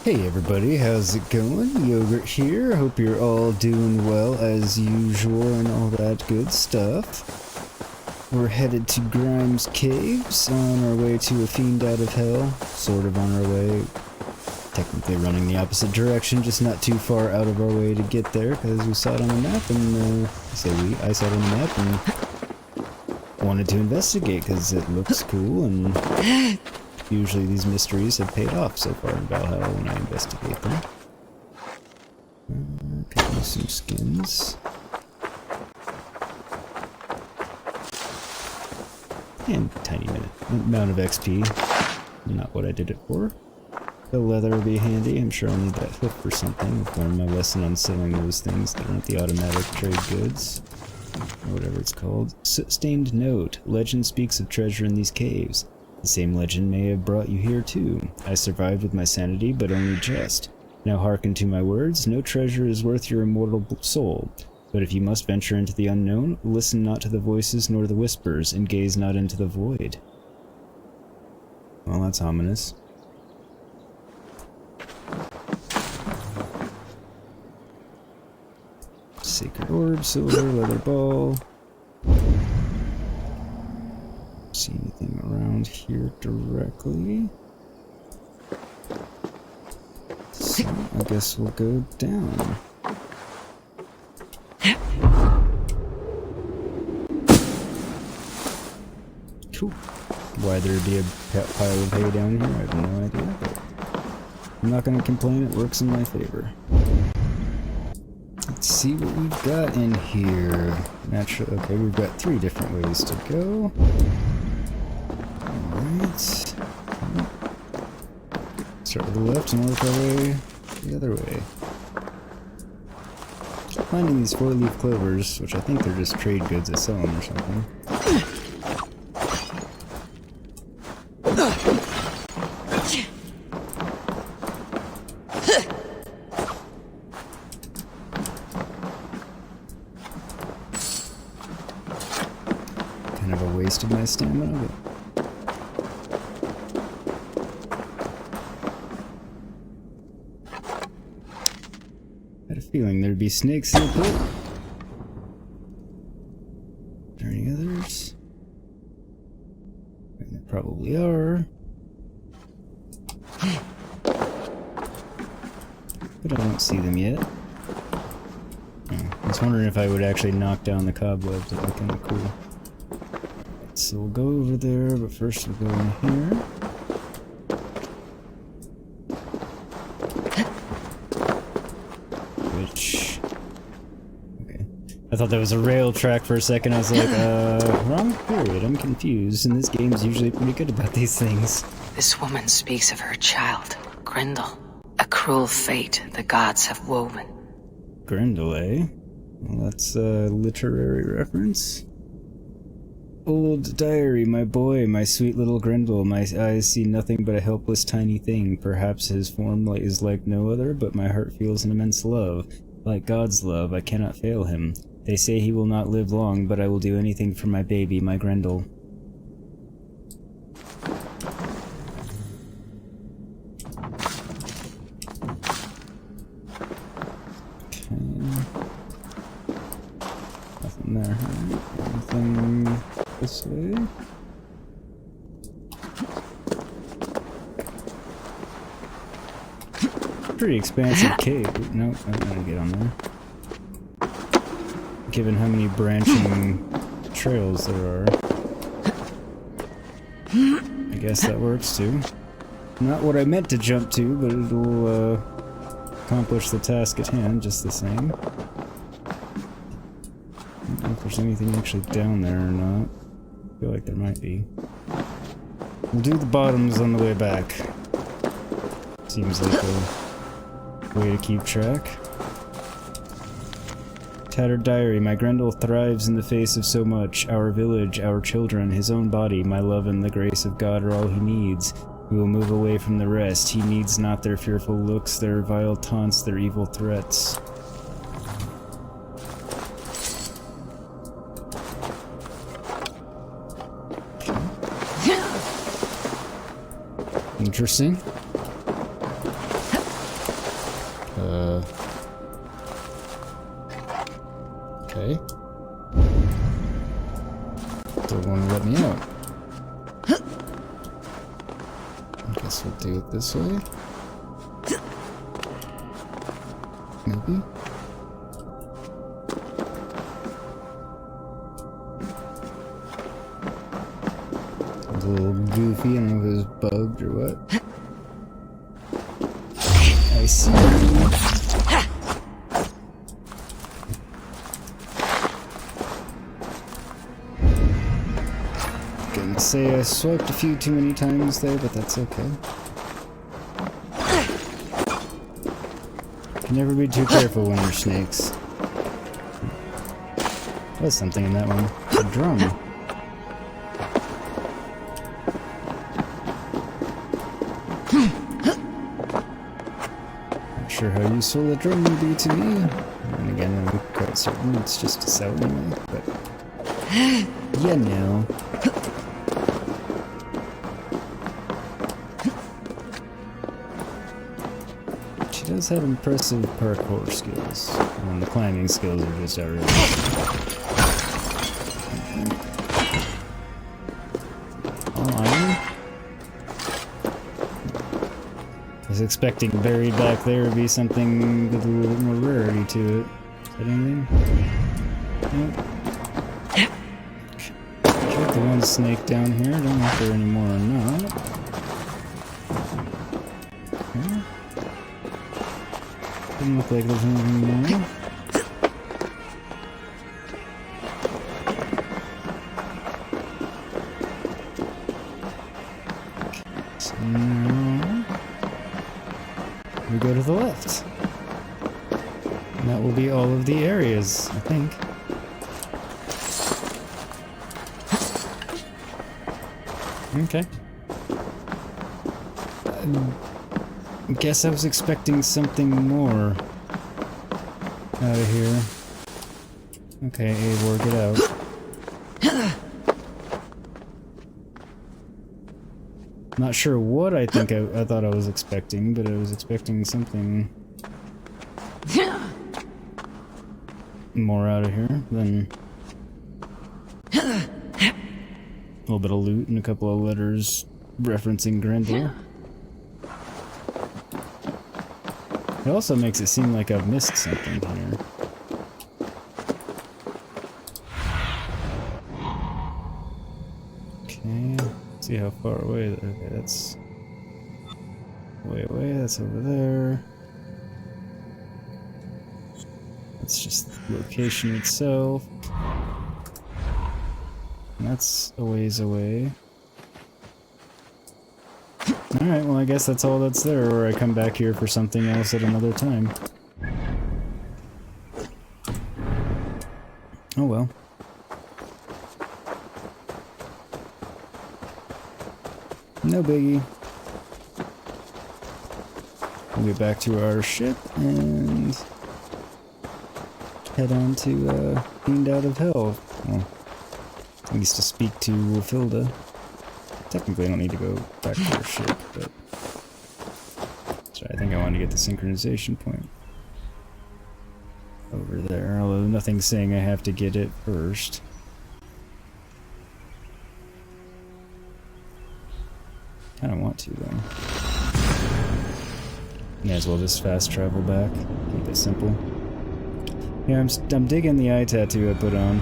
Hey everybody, how's it going? Yogurt here. Hope you're all doing well as usual and all that good stuff. We're headed to Grimes Caves on our way to a Fiend out of hell. Sort of on our way. Technically running the opposite direction, just not too far out of our way to get there because we saw it on the map and, I saw it on the map and wanted to investigate because it looks cool and usually these mysteries have paid off so far in Valhalla when I investigate them. Picking some skins. And a tiny amount of XP. Not what I did it for. The leather will be handy. I'm sure I'll need that hook for something. I've learned my lesson on selling those things that aren't the automatic trade goods. Or whatever it's called. Sustained note. Legend speaks of treasure in these caves. The same legend may have brought you here too. I survived with my sanity, but only just. Now hearken to my words. No treasure is worth your immortal soul. But if you must venture into the unknown, listen not to the voices nor the whispers, and gaze not into the void. Well, that's ominous. Sacred orb, silver, leather ball. See anything around here directly? So I guess we'll go down. Cool. Why there'd be a pile of hay down here, I have no idea, but I'm not gonna complain, it works in my favor. Let's see what we've got in here. Naturally, okay, we've got 3 different ways to go. Alright. Start with the left and work our way the other way. Finding these 4-leaf clovers, which I think they're just trade goods that sell them or something. Kind of a waste of my stamina, but had a feeling there'd be snakes in the pit. Are there any others? There probably are. But I don't see them yet. I was wondering if I would actually knock down the cobwebs. That would be kind of cool. So we'll go over there, but first we'll go in here. Which... okay. I thought that was a rail track for a second. I was like, wrong period. I'm confused, and this game's usually pretty good about these things. This woman speaks of her child, Grendel. A cruel fate the gods have woven. Grendel, eh? Well, that's a literary reference. Old diary, my boy, my sweet little Grendel, my eyes see nothing but a helpless tiny thing. Perhaps his form is like no other, but my heart feels an immense love. Like God's love, I cannot fail him. They say he will not live long, but I will do anything for my baby, my Grendel. Nothing there, huh? Anything this way? Pretty expansive cave. Nope, I'm gonna get on there. Given how many branching trails there are. I guess that works too. Not what I meant to jump to, but it'll accomplish the task at hand just the same. I don't know if there's anything actually down there or not. I feel like there might be. We'll do the bottoms on the way back. Seems like a way to keep track. Tattered diary, my Grendel thrives in the face of so much. Our village, our children, his own body, my love and the grace of God are all he needs. We will move away from the rest. He needs not their fearful looks, their vile taunts, their evil threats. Interesting. this way? Maybe? It's a little goofy, I don't know if it was bugged or what. I see. Gonna say I swiped a few too many times there, but that's okay. Can never be too careful when you're snakes. There's something in that one. A drum. Not sure how useful the drum would be to me. And again, I'm quite certain it's just a sound anyway, but you know. She does have impressive parkour skills, and the climbing skills are just outrageous. All iron? I was expecting buried back there would be something with a little bit more rarity to it. Is that anything? Nope. Check the one snake down here. Don't know if there are any more or not. Okay. Doesn't look like there's anything more. So now we go to the left. And that will be all of the areas, I think. Okay. I guess I was expecting something more out of here. Okay, Eivor, get out. Not sure what I thought I was expecting, but I was expecting something more out of here than a little bit of loot and a couple of letters referencing Grendel. It also makes it seem like I've missed something here. Okay, let's see how far away. Okay, that's way away. That's over there. That's just the location itself. And that's a ways away. Alright, well I guess that's all that's there, or I come back here for something else at another time. Oh well. No biggie. We'll get back to our ship and head on to Fiend out of Hell. Well, at least to speak to Wulfhilda. Technically I don't need to go back to our ship, but so I think I wanted to get the synchronization point over there, although nothing's saying I have to get it first. Kinda want to though. May as well just fast travel back, keep it simple. Yeah, I'm digging the eye tattoo I put on.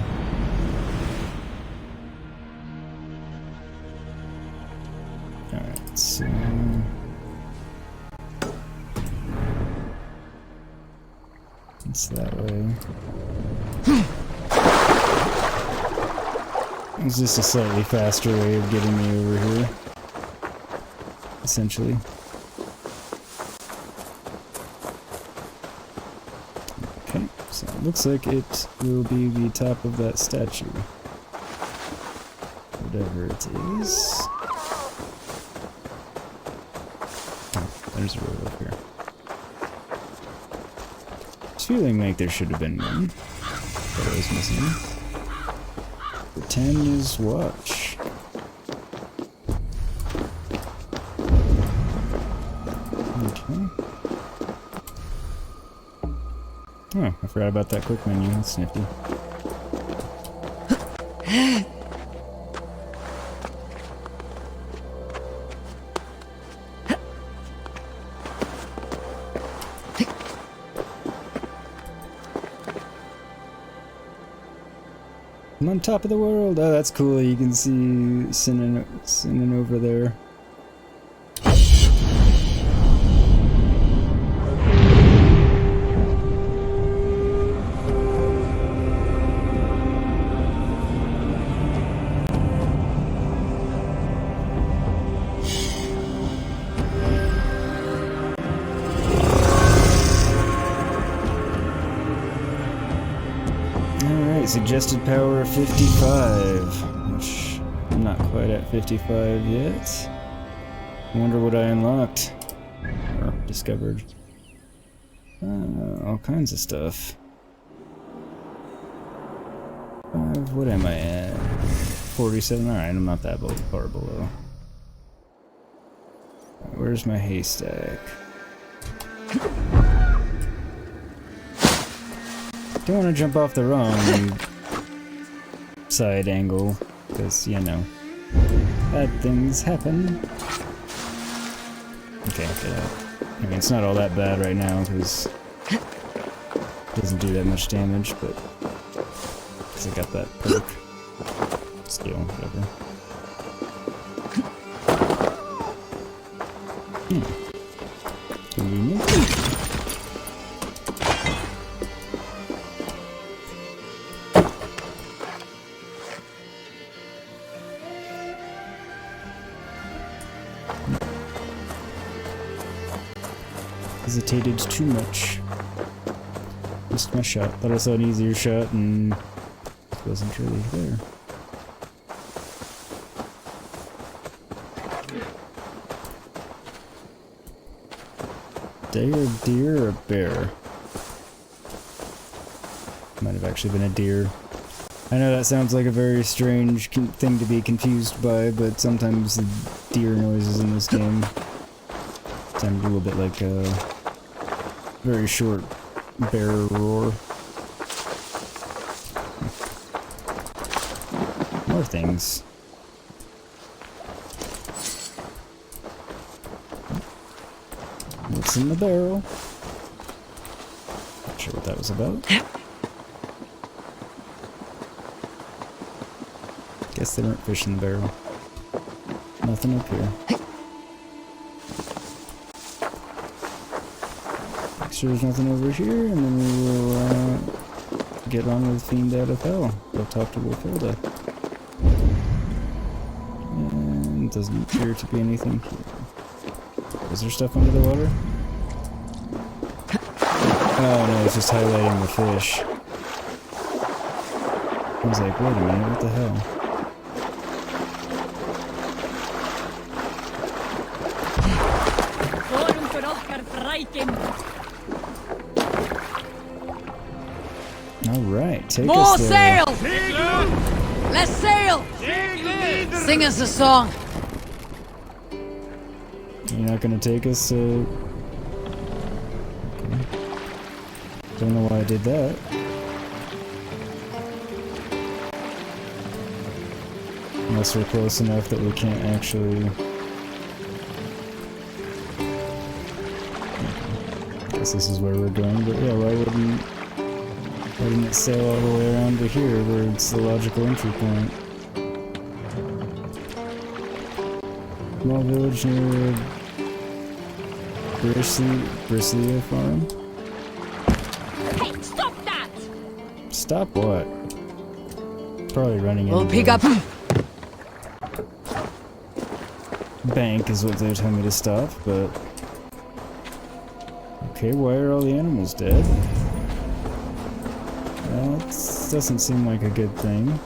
Alright, so it's that way. It's just a slightly faster way of getting me over here, essentially. Okay, so it looks like it will be the top of that statue. Whatever it is. There's a road up here. Just feeling like there should have been one that I was missing. Pretend is watch. Okay. Oh, I forgot about that quick menu. That's nifty. I'm on top of the world. Oh, that's cool. You can see Sinan over there. Suggested power of 55, which I'm not quite at 55 yet. I wonder what I unlocked or discovered. All kinds of stuff. What am I at? 47. All right, I'm not that far below. Where's my haystack? Don't want to jump off the wrong side angle, because, you know, bad things happen. Okay, get out. I mean, it's not all that bad right now, because it doesn't do that much damage, but because I got that perk. Still, whatever. Convenient. Hesitated too much. Missed my shot. Thought I saw an easier shot and it wasn't really there. Deer or a bear? Might have actually been a deer. I know that sounds like a very strange thing to be confused by, but sometimes the deer noises in this game sound a little bit like a very short bear roar. More things. What's in the barrel? Not sure what that was about. Guess they weren't fish in the barrel. Nothing up here. Make sure there's nothing over here, and then we will get on with Fiend out of hell. Go talk to Wulfhilda. And doesn't appear to be anything here. Is there stuff under the water? Oh no, it's just highlighting the fish. I was like, wait a minute, what the hell? Alright, take More us there. sail! Let's sail! Sing us a song. You're not gonna take us, so... Okay. Don't know why I did that. Unless we're close enough that we can't actually... I guess this is where we're going, but yeah, why wouldn't it sail all the way around to here, where it's the logical entry point? Small village near Bristlia farm? Hey, stop that! Stop what? Probably running into We'll pick up. bank is what they're telling me to stop, but... Okay, why are all the animals dead? Well, it doesn't seem like a good thing.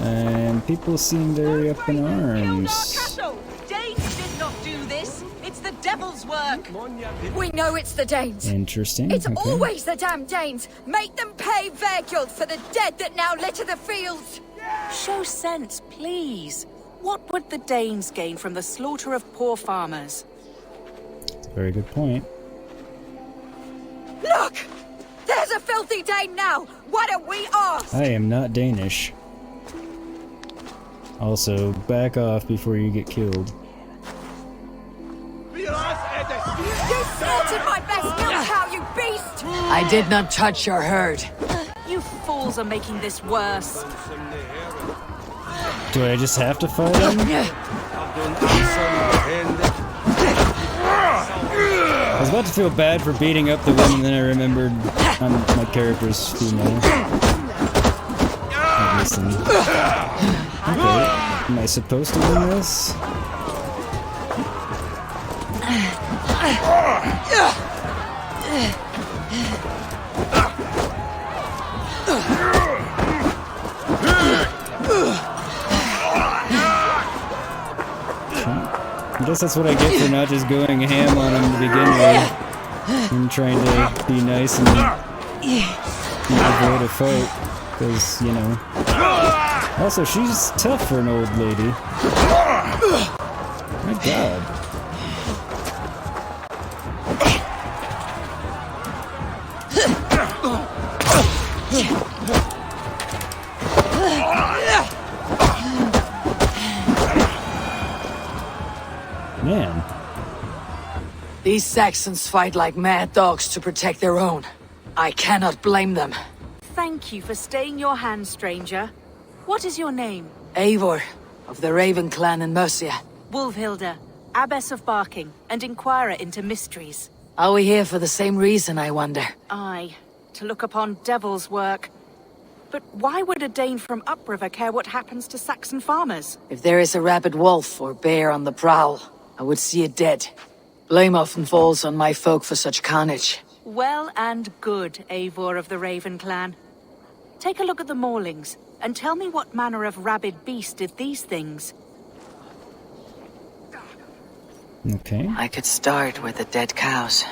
And people seem very up in arms. Danes did not do this. It's the devil's work. We know it's the Danes. Interesting. It's okay. always the damn Danes. Make them pay their guilt for the dead that now litter the fields. Show sense, please. What would the Danes gain from the slaughter of poor farmers? That's a very good point. Look! There's a filthy Dane now. Why don't we ask? I am not Danish. Also, back off before you get killed. Viras edes You slaughtered my best milk cow, you beast! I did not touch your herd. You fools are making this worse. Do I just have to fight him? I was about to feel bad for beating up the woman, then I remembered my character's female. Listen. Okay, am I supposed to win this? I guess that's what I get for not just going ham on him to begin with. And trying to be nice and avoid a fight. Because, you know. Also, she's tough for an old lady. My god. Man. These Saxons fight like mad dogs to protect their own. I cannot blame them. Thank you for staying your hand, stranger. What is your name? Eivor, of the Raven clan in Mercia. Wulfhilda, Abbess of Barking, and Inquirer into Mysteries. Are we here for the same reason, I wonder? Aye, to look upon devil's work. But why would a Dane from upriver care what happens to Saxon farmers? If there is a rabid wolf or bear on the prowl, I would see it dead. Blame often falls on my folk for such carnage. Well and good, Eivor of the Raven clan. Take a look at the maulings, and tell me what manner of rabid beast did these things. Okay, I could start with the dead cows.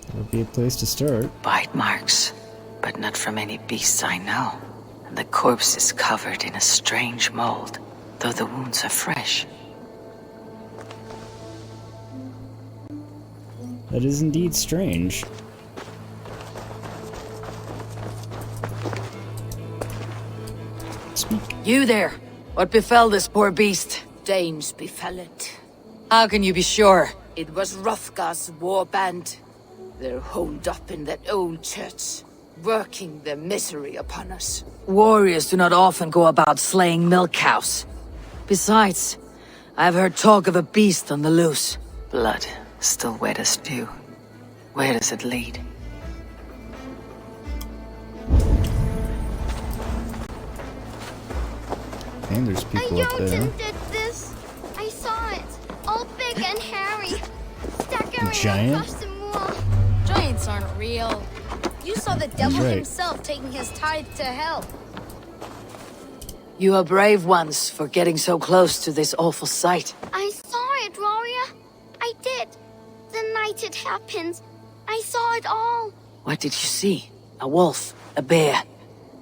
that would be a place to start. Bite marks, but not from any beasts I know. And the corpse is covered in a strange mold, though the wounds are fresh. That is indeed strange. Speak. You there! What befell this poor beast? Danes befell it. How can you be sure? It was Hrothgar's war band. They're holed up in that old church, working their misery upon us. Warriors do not often go about slaying milk cows. Besides, I've heard talk of a beast on the loose. Blood, still wet as dew. Where does it lead? And there's people up there. Jotun did this. I saw it. All big and hairy. Staggering Giant? across the moor. Giants aren't real. You saw the devil right. himself taking his tithe to hell. You are brave ones for getting so close to this awful sight. I saw it, warrior. I did. The night it happened. I saw it all. What did you see? A wolf? A bear?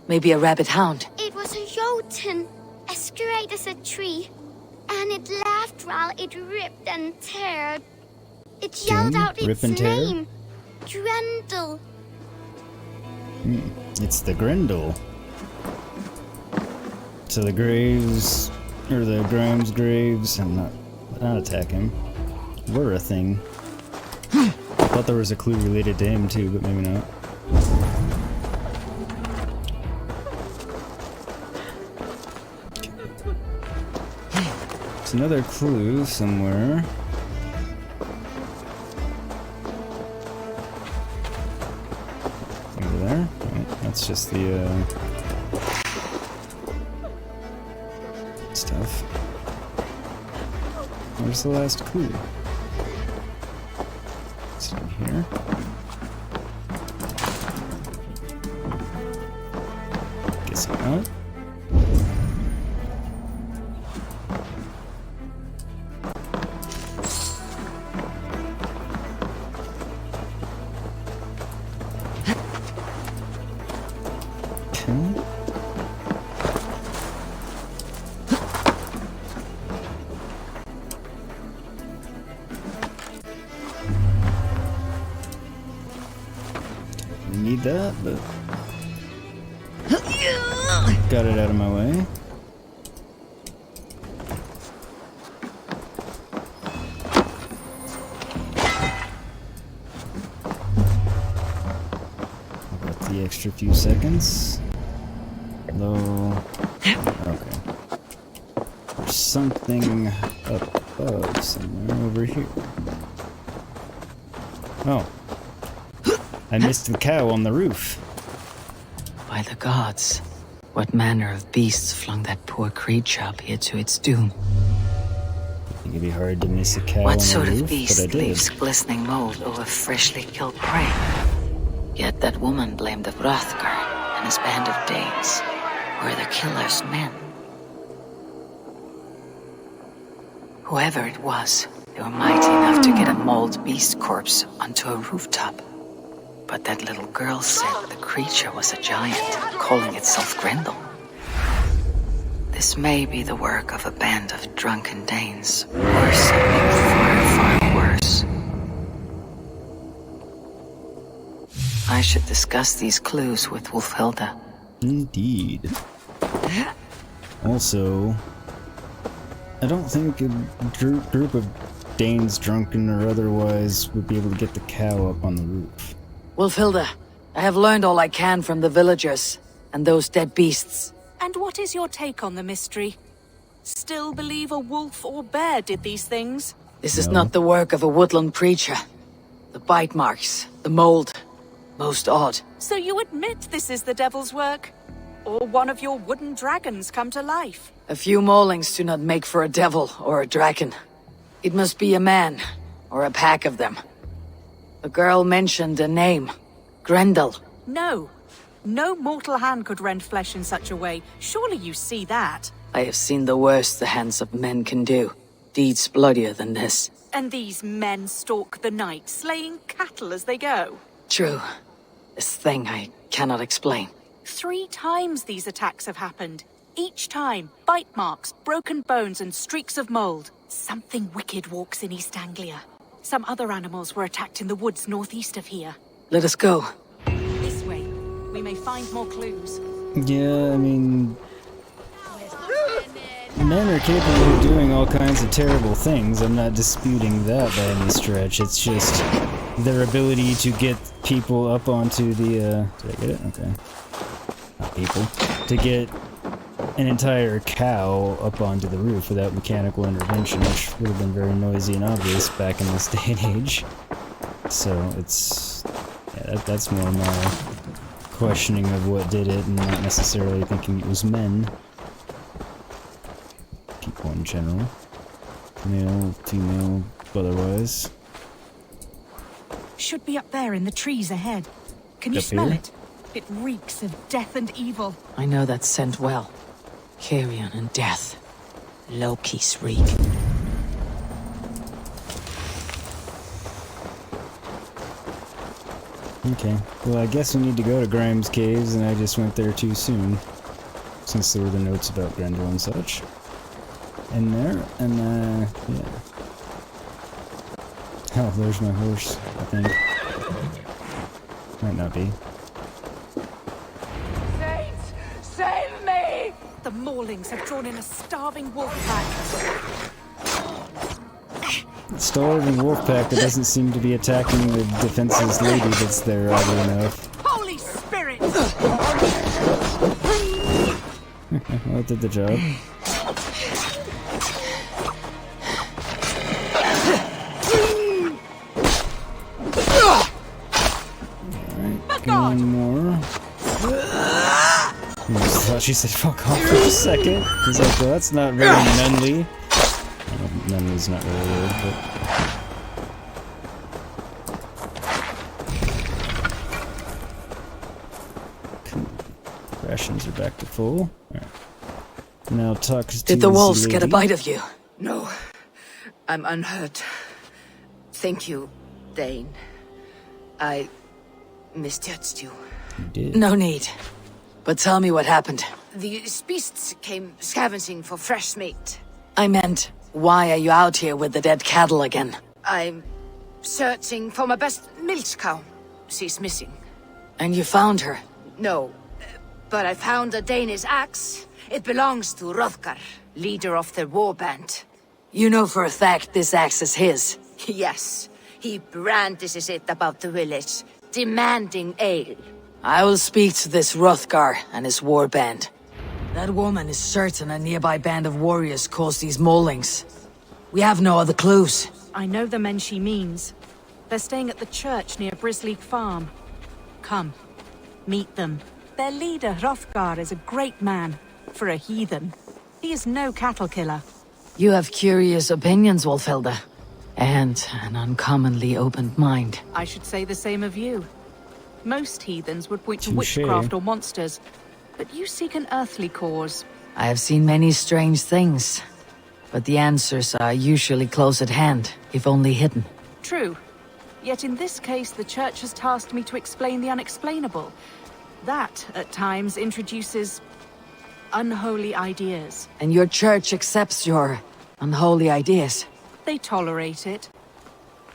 Maybe a rabbit hound? It was a Jotun, as straight as a tree. And it laughed while it ripped and teared. It yelled out Rip its and tear? name. Drendel. It's the Grendel. So the graves, or the Grimes graves, I'm not attacking. Were a thing. I thought there was a clue related to him too, but maybe not. There's another clue somewhere. Over there? Oh, that's just the stuff. Where's the last clue? It's in here. Guess not. Okay. Need that, but got it out of my way. extra few seconds. Though... Okay. There's something up above somewhere over here. Oh. I missed the cow on the roof. By the gods, what manner of beasts flung that poor Creed child here to its doom? I think it'd be hard to miss a cow on What the sort roof, of but I beast did. leaves glistening mold over freshly killed prey? Yet that woman blamed the Hrothgar and his band of Danes were the killer's men. Whoever it was, they were mighty enough to get a mauled beast corpse onto a rooftop. But that little girl said the creature was a giant, calling itself Grendel. This may be the work of a band of drunken Danes, or something far, far worse. I should discuss these clues with Wulfhilda. Indeed. Also, I don't think a group of Danes, drunken or otherwise, would be able to get the cow up on the roof. Wulfhilda, I have learned all I can from the villagers and those dead beasts. And what is your take on the mystery? Still believe a wolf or bear did these things? This is not the work of a woodland creature. The bite marks, the mold, most odd. So you admit this is the devil's work? Or one of your wooden dragons come to life? A few maulings do not make for a devil or a dragon. It must be a man, or a pack of them. The girl mentioned a name. Grendel. No. No mortal hand could rend flesh in such a way. Surely you see that. I have seen the worst the hands of men can do. Deeds bloodier than this. And these men stalk the night, slaying cattle as they go. True. This thing I cannot explain. 3 times these attacks have happened. Each time, bite marks, broken bones, and streaks of mold. Something wicked walks in East Anglia. Some other animals were attacked in the woods northeast of here. Let us go. This way. We may find more clues. Yeah, I mean... Men are capable of doing all kinds of terrible things. I'm not disputing that by any stretch. It's just their ability to get people up onto the, Did I get it? Okay. Not people. To get an entire cow up onto the roof without mechanical intervention, which would have been very noisy and obvious back in this day and age. So it's... Yeah, that's more my questioning of what did it, and not necessarily thinking it was men. People in general. Male, female, otherwise. Should be up there in the trees ahead. Can you Up smell here? it? It reeks of death and evil. I know that scent well. Carrion and death. Loki's reek. Okay, well I guess we need to go to Grimes Caves, and I just went there too soon. Since there were the notes about Grendel and such. In there, and yeah. Oh, there's my horse, I think. Might not be. Saints, save me! The Maulings have drawn in a starving wolf pack. Starving wolf pack that doesn't seem to be attacking the defenseless lady that's there, oddly enough. Holy Spirit! Well, it did the job. Alright, one more. I just thought she said fuck off for a second. He's like, well, that's not very nunly. Well, nunly's not really a word, but... Cool. Rations are back to full. Alright. Now talk to Did the this wolves get a lady. bite of you? No, I'm unhurt. Thank you, Dane. I misjudged you. You did. No need. But tell me what happened. These beasts came scavenging for fresh meat. I meant, why are you out here with the dead cattle again? I'm searching for my best milch cow. She's missing. And you found her? No, but I found a Danish axe. It belongs to Hrothgar, leader of the war band. You know for a fact this axe is his. Yes, he brandishes it about the village, demanding ale. I will speak to this Hrothgar and his warband. That woman is certain a nearby band of warriors caused these maulings. We have no other clues. I know the men she means. They're staying at the church near Brisleek Farm. Come, meet them. Their leader, Hrothgar, is a great man. For a heathen. He is no cattle killer. You have curious opinions, Wulfhilda. And an uncommonly open mind. I should say the same of you. Most heathens would point to Touché. witchcraft or monsters, but you seek an earthly cause. I have seen many strange things, but the answers are usually close at hand, if only hidden. True. Yet in this case, the Church has tasked me to explain the unexplainable. That, at times, introduces unholy ideas. And your church accepts your unholy ideas. They tolerate it.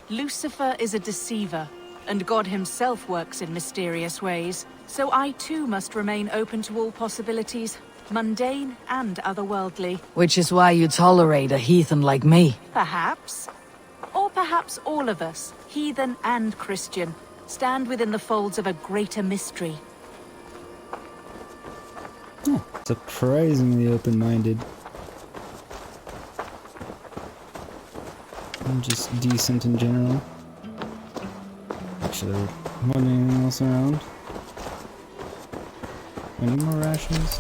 Lucifer is a deceiver, and God himself works in mysterious ways. So I too must remain open to all possibilities, mundane and otherworldly. Which is why you tolerate a heathen like me. Perhaps. Or perhaps all of us, heathen and Christian, stand within the folds of a greater mystery. Oh, surprisingly open-minded. And just decent in general. Actually, there wasn't anything else around. Any more rations?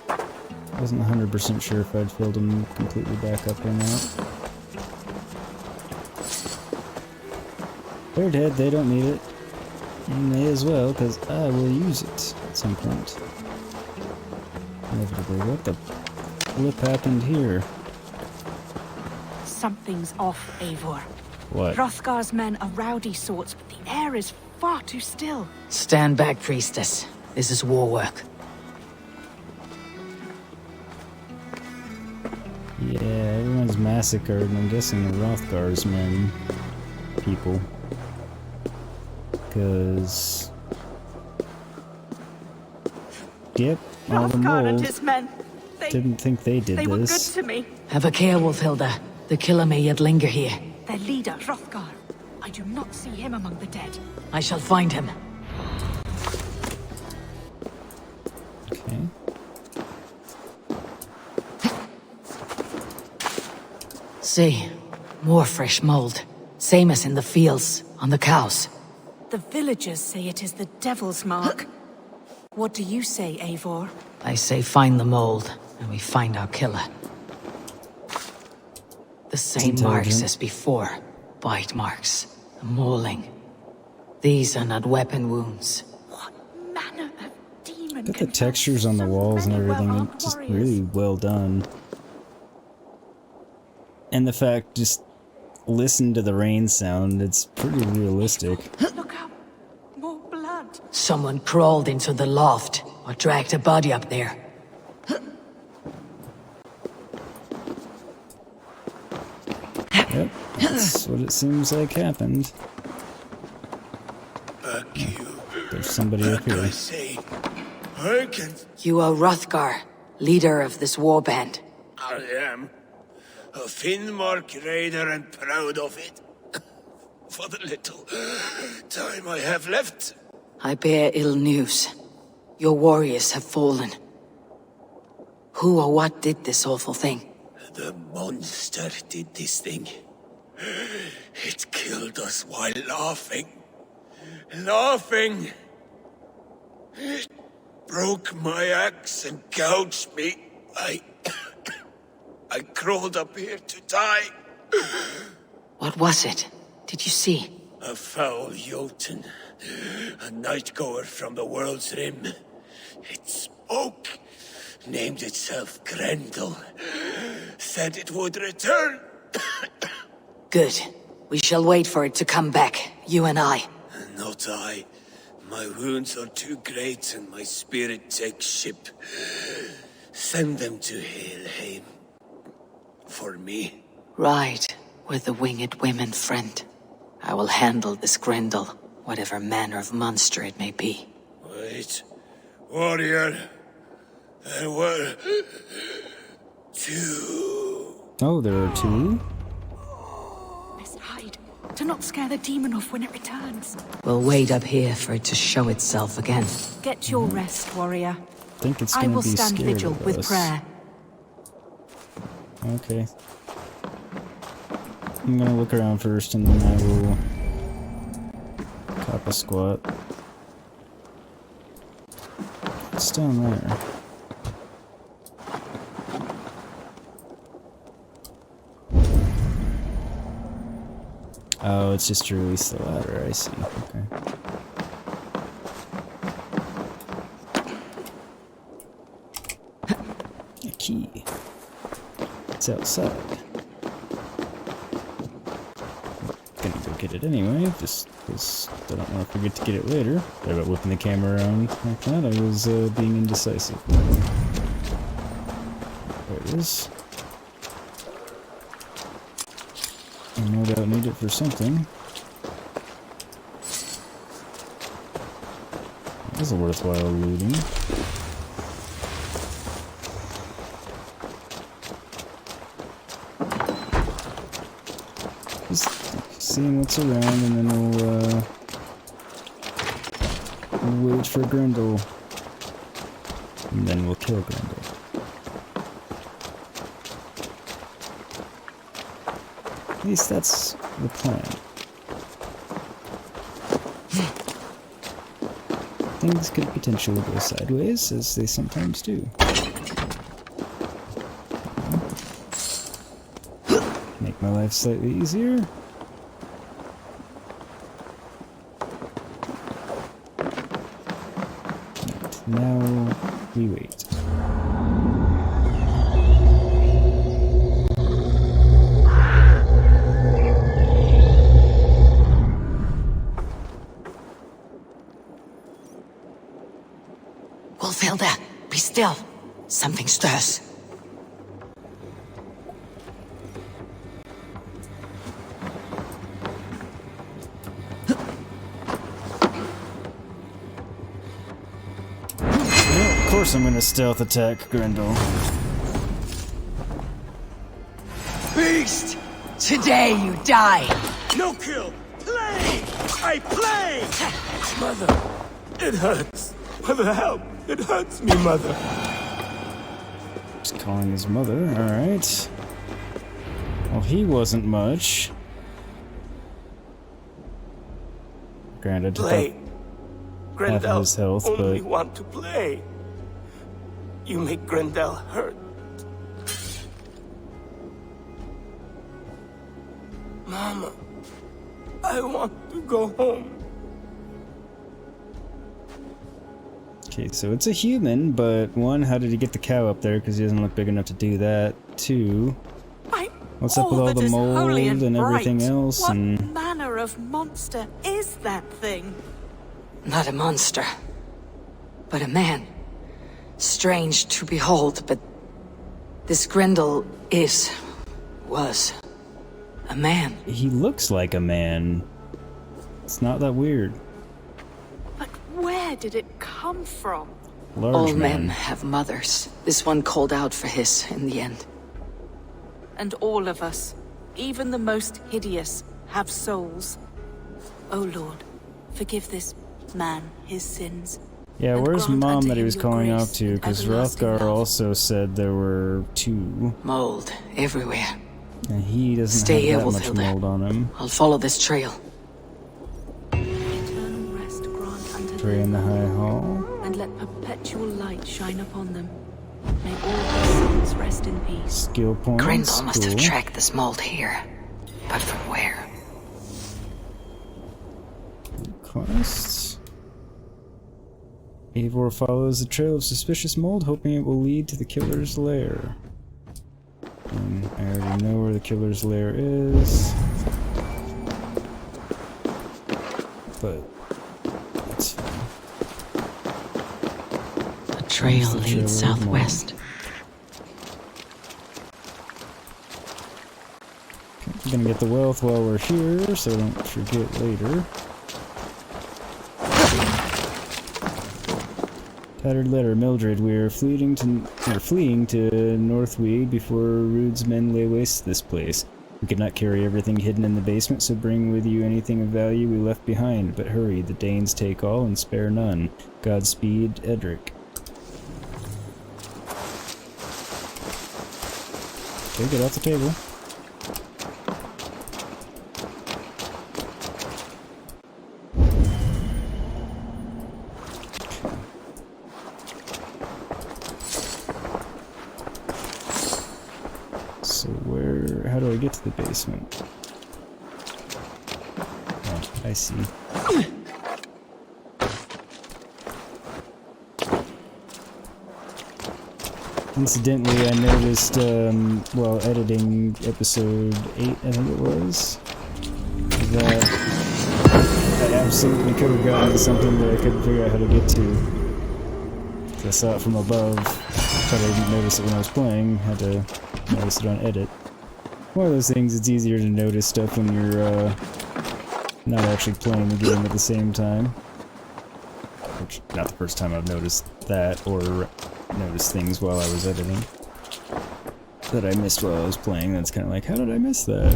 I wasn't 100% sure if I'd filled them completely back up or not. They're dead, they don't need it. And they as well, because I will use it at some point. Inevitably. What the flip happened here? Something's off, Eivor. What? Hrothgar's men are rowdy sorts, but the air is far too still. Stand back, priestess. This is war work. Yeah, everyone's massacred, and I'm guessing the Hrothgar's men. People. Because... Yep, all the Hrothgar and mold. his men. Didn't think they did They were good this. to me. Have a care, Wulfhilda. The killer may yet linger here. Their leader, Hrothgar. I do not see him among the dead. I shall find him. Okay. See, more fresh mold. Same as in the fields, on the cows. The villagers say it is the devil's mark. What do you say, Eivor? I say find the mold, and we find our killer. The same marks intelligent. as before. Bite marks. A mauling. These are not weapon wounds. What manner of demon? Got the can textures on the so walls and many everything, well-armed it's just warriors? really well done. And the fact, just listen to the rain sound, it's pretty realistic. Look out! More blood. Someone crawled into the loft, or dragged a body up there. Yep, that's what it seems like happened. There's somebody up here. Say, hearken. You are Hrothgar, leader of this warband. I am a Finnmark raider and proud of it. For the little time I have left. I bear ill news. Your warriors have fallen. Who or what did this awful thing? The monster did this thing. It killed us while laughing. Laughing! It broke my axe and gouged me. I crawled up here to die. What was it? Did you see? A foul Jotun. A night-goer from the world's rim. It spoke. Named itself Grendel. Said it would return. Good. We shall wait for it to come back, you and I. Not I. My wounds are too great and my spirit takes ship. Send them to Helheim. For me. Right, with the winged women, friend. I will handle this Grendel, whatever manner of monster it may be. Wait. Warrior. There were... two. Oh, there are two? Let's hide. Do not not scare the demon off when it returns. We'll wait up here for it to show itself again. Get your rest, warrior. I think it's I gonna will be stand scared vigil of with us. prayer. Okay. I'm gonna look around first and then I will cop a squat. It's down there. Oh, it's just to release the ladder, I see. Okay. A key. It's outside. Gonna go get it anyway, just because I don't want to forget to get it later. Sorry about whipping the camera around like that, I was being indecisive. There it is. I no doubt need it for something. That was a worthwhile looting. Just seeing what's around and then we'll wait for Grendel. And then we'll kill Grendel. At least that's the plan. Things could potentially go sideways, as they sometimes do. Make my life slightly easier. And now we wait. Wulfhilda, be still. Something stirs. Of course I'm gonna stealth attack Grendel. Beast! Today you die! No kill! Play! I play! Mother, it hurts. Mother, help! It hurts me, Mother. Just calling his mother, alright. Well, he wasn't much. Granted, Play. half of Grendel his health, only but want to play. You make Grendel hurt. Mama, I want to go home. okay, so it's a human, but one, how did he get the cow up there? Because he doesn't look big enough to do that. Two, what's up with all the mold and everything else? What And manner of monster is that thing? Not a monster, but a man. Strange to behold, but this Grendel was a man. he looks like a man. It's not that weird. But where did it come from? Large All man. men have mothers. This one called out for his in the end. And all of us, even the most hideous, have souls. O Lord, forgive this man his sins. Yeah, and where's grant Mom unto that he him was your calling out grace to? and Because everlasting Hrothgar love. also said there were two, Mold everywhere. and he doesn't Stay have here, that much Wulfhilda. mold on him. I'll follow this trail. Eternal rest grant unto Pray in the them, High Hall. and let perpetual light shine upon them. May all their souls rest in peace. Skill points. Grendel must have cool. tracked this mold here. But from where? Quests. Eivor follows the trail of suspicious mold, hoping it will lead to the killer's lair. And I already know where the killer's lair is. But that's fine. The trail the trail leads of southwest. I'm gonna get the wealth while we're here, so don't forget later. Tattered letter, Mildred. We are fleeing to Northweed before Rude's men lay waste this place. We could not carry everything hidden in the basement, so bring with you anything of value we left behind. But hurry, the Danes take all and spare none. Godspeed, Edric. Okay, get off the table. So how do I get to the basement? Oh, I see. Incidentally, I noticed, while editing episode 8, I think it was, that I absolutely could have gotten to something that I couldn't figure out how to get to. I saw it from above, but I didn't notice it when I was playing, had to notice it on edit. One of those things, it's easier to notice stuff when you're, not actually playing the game at the same time. Which, not the first time I've noticed that, or noticed things while I was editing that I missed while I was playing. That's kind of like, how did I miss that?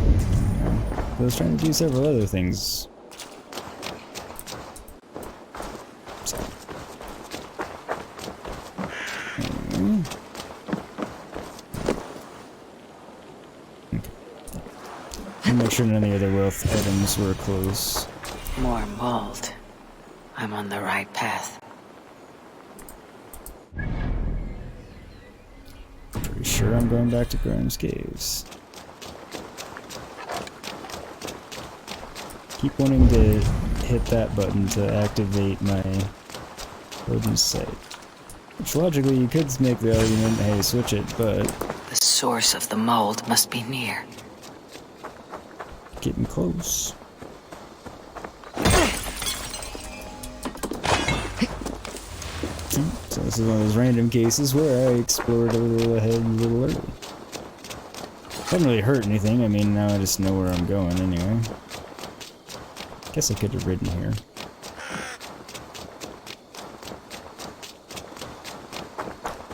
I was trying to do several other things. So. Anyway. Okay. I'll make sure none of the other wealth items were close. More mold. I'm on the right path. Pretty sure I'm going back to Grimm's Caves. Keep wanting to hit that button to activate my Odin's Sight. Which logically you could make the argument, hey, switch it, but... The source of the mold must be near. Getting close. So this is one of those random cases where I explored a little ahead a little early. Doesn't really hurt anything, I mean now I just know where I'm going anyway. Guess I could have ridden here.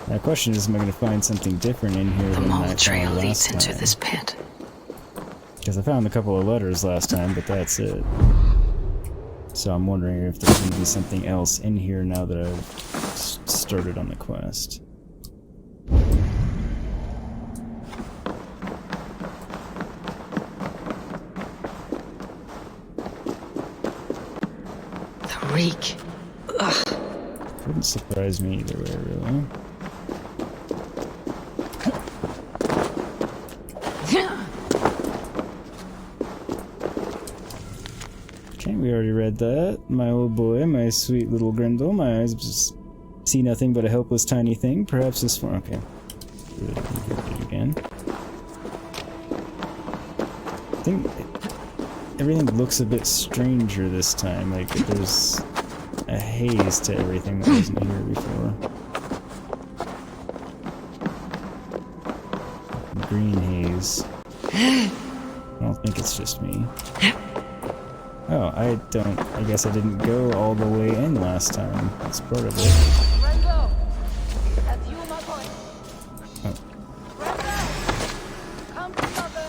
Now the question is, am I going to find something different in here The than I mold found trail last leads time? into this pit. Because I found a couple of letters last time, but that's it. So I'm wondering if there's going to be something else in here now that I've started on the quest. The reek. Ugh. Wouldn't surprise me either way, really. Okay, we already read that. My old boy, my sweet little Grendel, my eyes just see nothing but a helpless tiny thing. Perhaps this one. Okay. Read it again. I think everything looks a bit stranger this time. Like there's a haze to everything that wasn't here before. Green haze. I don't think it's just me. Oh, I guess I didn't go all the way in last time. That's part of it. Brendo! That's you, my boy. Oh. Brendo! Come to mother.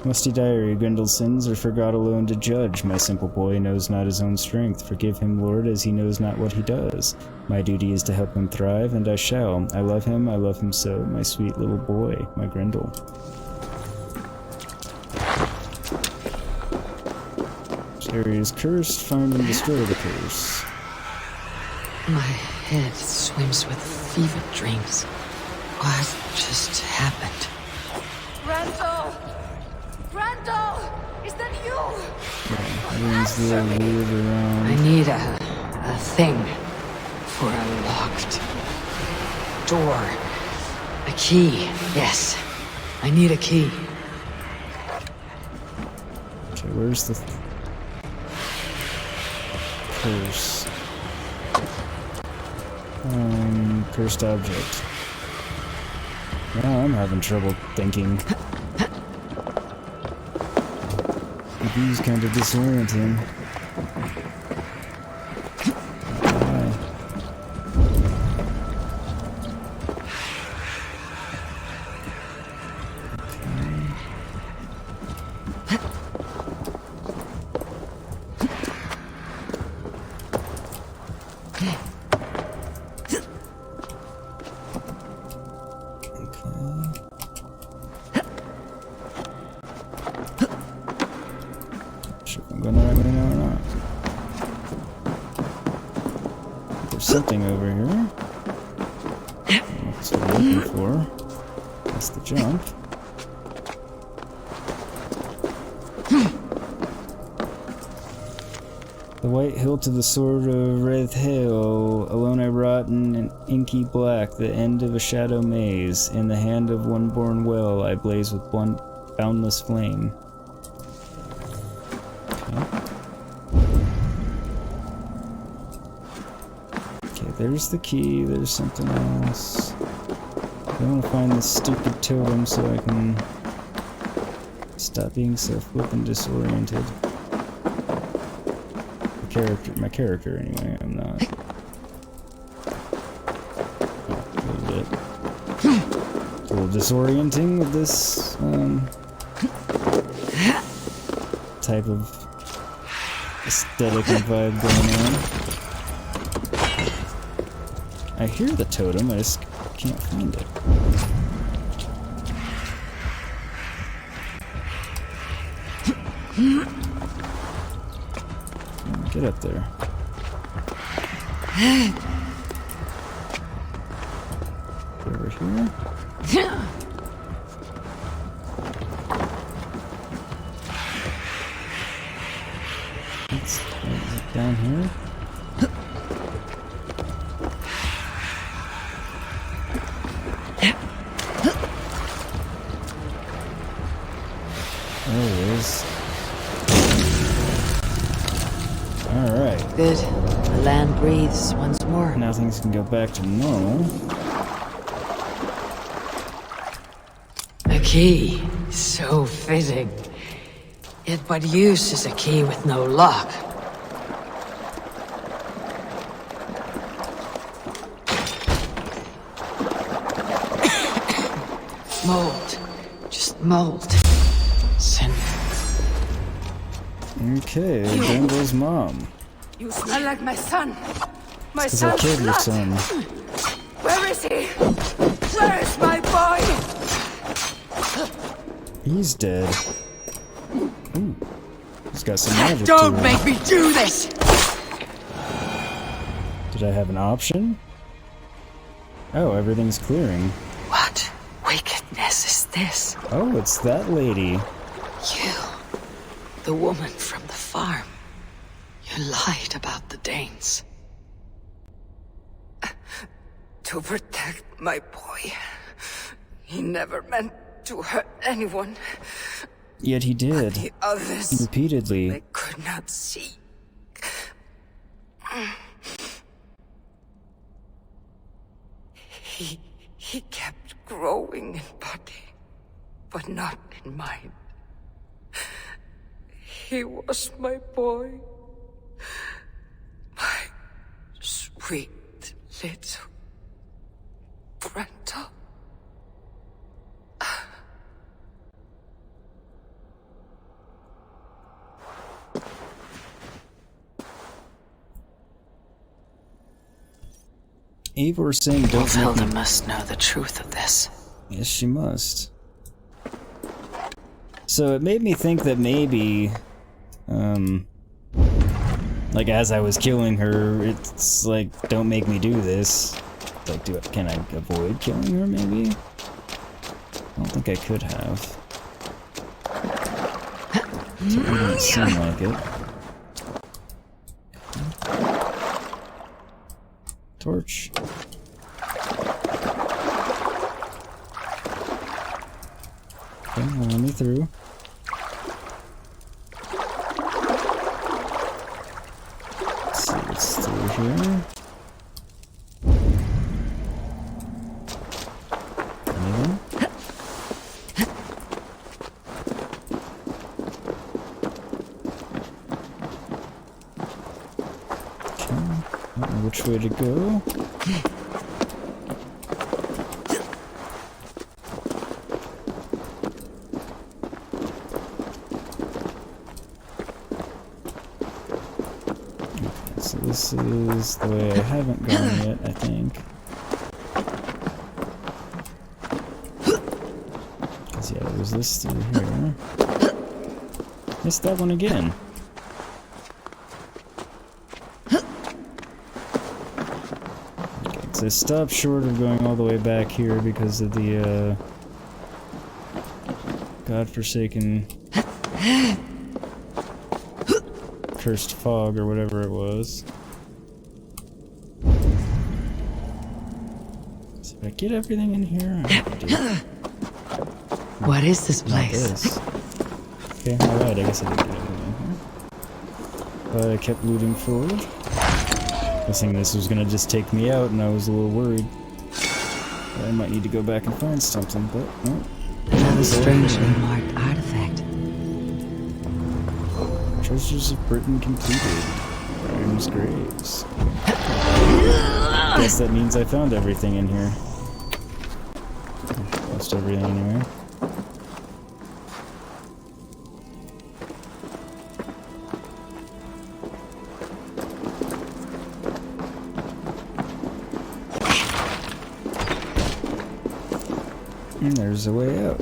Musty diary, Grendel's sins are for God alone to judge. My simple boy knows not his own strength. Forgive him, Lord, as he knows not what he does. My duty is to help him thrive, and I shall. I love him so, my sweet little boy, my Grendel. This area is cursed, find and destroy the curse. My head swims with fever dreams. What just happened? Brendo! Brendo! Is that you? Everything's a little weird around. I need a thing for a locked door. A key. Yes. I need a key. Okay, where's the curse? Cursed object. Now I'm having trouble thinking. The view's kind of disorienting. Sure if I'm going the right way now or not. There's something over here. That's what I'm looking for. That's the jump. The white hilt of the sword of Redhail, alone I wrought in an inky black, the end of a shadow maze. In the hand of one born well, I blaze with one boundless flame. Okay, there's the key, there's something else. I want to find this stupid totem so I can stop being so flippin' disoriented. My character anyway, I'm not. A little bit. It's a little disorienting with this type of aesthetic and vibe going on. I hear the totem, I just can't find it. Get up there. Get over here. Is it down here? There it is. Alright. Good. The land breathes once more. Now things can go back to normal. A key. So fitting. Yet what use is a key with no lock? Mold. Just mold. Sin. Okay, Grendel's mom. You smell like my son. My Because I son's killed your blood. son. Where is he? Where is my boy? He's dead. Ooh. He's got some magic Don't to him. make me do this! Did I have an option? Oh, everything's clearing. What wickedness is this? Oh, it's that lady. You, the woman from the farm. You lied about the Danes. To protect my boy. He never meant to hurt anyone. Yet he did. The others, Repeatedly. they could not see. He kept growing in body, but not in mind. He was my boy. My sweet little Brenda. Eivor saying don't make Wulfhilda me... must know the truth of this. Yes, she must. So it made me think that maybe, like as I was killing her, it's like, don't make me do this. Like, can I avoid killing her, maybe? I don't think I could have. It didn't seem like it. Torch. Okay, well, let me through. Let's see what's through here. Anything? Okay, don't know which way to go. So this is the way I haven't gone yet, I think. Because yeah, there was this through here. Missed that one again. Okay, so I stopped short of going all the way back here because of the godforsaken cursed fog or whatever it was. So did I get everything in here? I did. What is this Not place? this. Okay, alright, I guess I did get everything in here. But I kept moving forward. I was thinking this was gonna just take me out, and I was a little worried. I might need to go back and find something, but no. Another strangely marked artifact. Treasures of Britain completed. Graham's graves. Guess that means I found everything in here. Lost everything anyway. And there's a way out.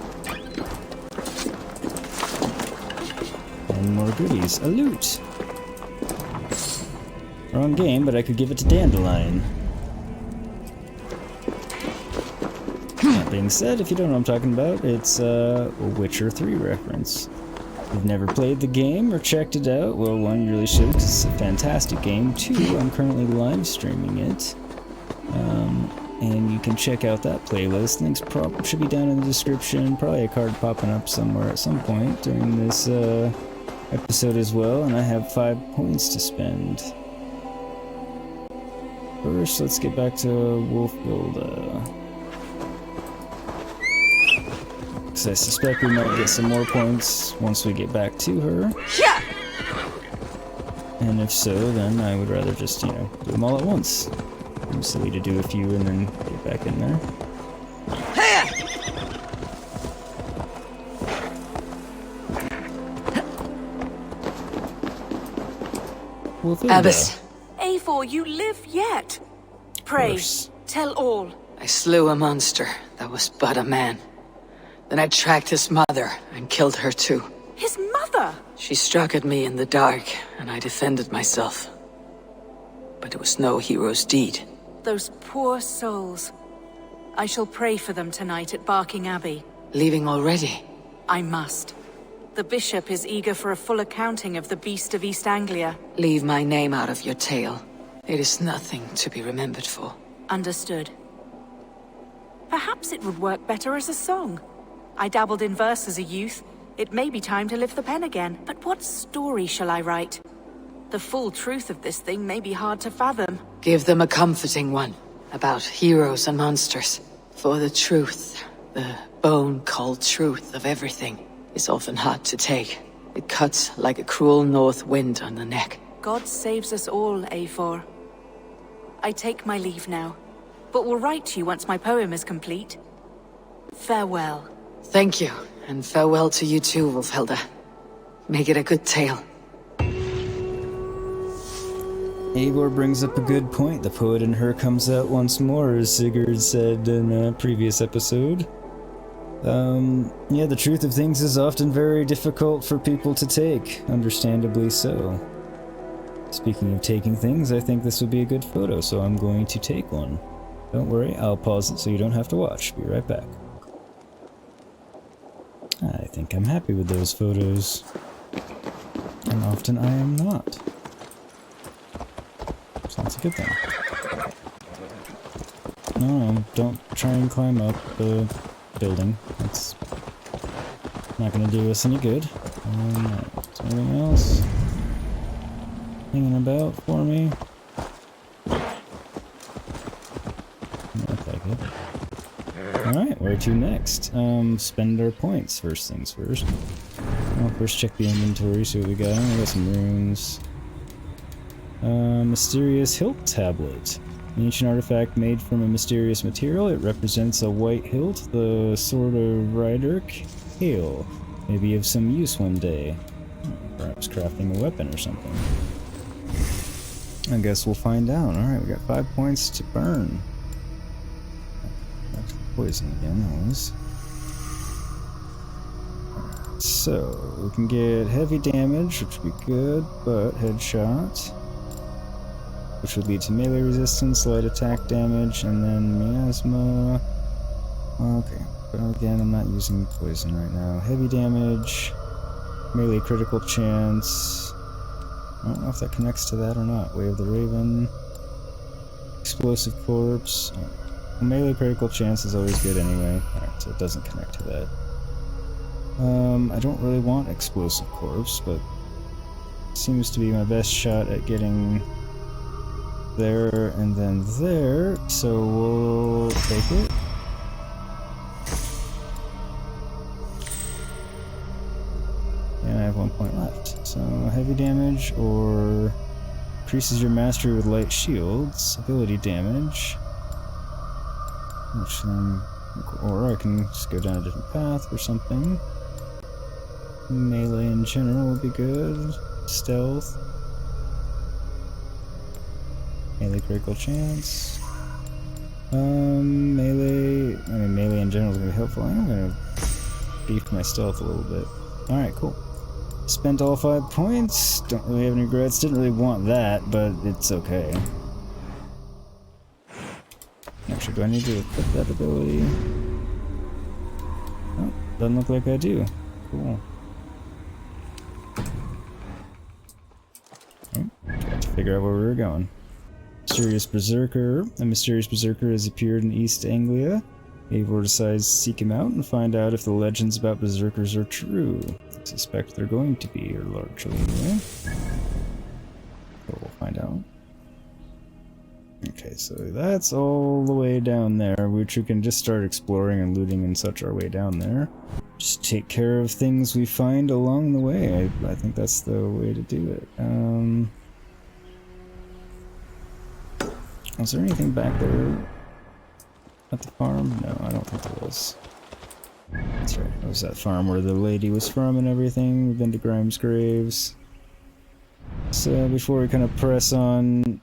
And more goodies. A loot! Wrong game, but I could give it to Dandelion. That being said, if you don't know what I'm talking about, it's a Witcher 3 reference. If you've never played the game or checked it out, well, one, you really should, because it's a fantastic game. Two, I'm currently live streaming it. And you can check out that playlist. Links should be down in the description. Probably a card popping up somewhere at some point during this episode as well. And I have 5 points to spend. First, let's get back to Wulfhilda. Because I suspect we might get some more points once we get back to her. Yeah. And if so, then I would rather just, do them all at once. It's silly to do a few and then get back in there. Wulfhilda. Abbess, Eivor, you live yet? Pray, course. tell all. I slew a monster that was but a man. Then I tracked his mother and killed her too. His mother! She struck at me in the dark, and I defended myself. But it was no hero's deed. Those poor souls. I shall pray for them tonight at Barking Abbey. Leaving already? I must. The bishop is eager for a full accounting of the Beast of East Anglia. Leave my name out of your tale. It is nothing to be remembered for. Understood. Perhaps it would work better as a song. I dabbled in verse as a youth. It may be time to lift the pen again. But what story shall I write? The full truth of this thing may be hard to fathom. Give them a comforting one, about heroes and monsters. For the truth, the bone-cold truth of everything, is often hard to take. It cuts like a cruel north wind on the neck. God saves us all, Eivor. I take my leave now, but will write to you once my poem is complete. Farewell. Thank you, and farewell to you too, Wulfhilda. Make it a good tale. Eivor brings up a good point. The poet in her comes out once more, as Sigurd said in a previous episode. Yeah, the truth of things is often very difficult for people to take, understandably so. Speaking of taking things, I think this would be a good photo, so I'm going to take one. Don't worry, I'll pause it so you don't have to watch. Be right back. I think I'm happy with those photos. And often I am not. So that's a good thing. No, don't try and climb up the building. That's not gonna do us any good. Is there anything else hanging about for me? Look like it. Alright, where to next? Spend our points. First things first. I'll first check the inventory, see what we got. We got some runes. Mysterious hilt tablet. An ancient artifact made from a mysterious material. It represents a white hilt, the sword of Ryderick. Hail. Maybe of some use one day. Perhaps crafting a weapon or something. I guess we'll find out. Alright, we got 5 points to burn. Back to poison again, always. So, we can get heavy damage, which would be good, but headshot, which would lead to melee resistance, light attack damage, and then miasma. Okay, but again, I'm not using poison right now. Heavy damage, melee critical chance. I don't know if that connects to that or not. Way of the Raven, explosive corpse. Melee critical chance is always good anyway. Alright, so it doesn't connect to that. I don't really want explosive corpse, but seems to be my best shot at getting there and then there, so we'll take it. And I have 1 point left. So heavy damage or increases your mastery with light shields, ability damage. Which or I can just go down a different path or something. Melee in general would be good. Stealth. Melee critical chance. Melee in general is gonna be helpful. I'm gonna beef my stealth a little bit. Alright, cool. Spent all 5 points. Don't really have any regrets. Didn't really want that, but it's okay. Actually, do I need to equip that ability? Oh, doesn't look like I do. Cool. Oh, got to figure out where we were going. Mysterious Berserker. A mysterious berserker has appeared in East Anglia. Eivor decides to seek him out and find out if the legends about berserkers are true. I suspect they're going to be, or largely anyway. But we'll find out. Okay, so that's all the way down there, which we can just start exploring and looting and such our way down there. Just take care of things we find along the way. I think that's the way to do it. Was there anything back there at the farm? No, I don't think there was. That's right, it was that farm where the lady was from and everything. We've been to Grimes' graves. So before we kind of press on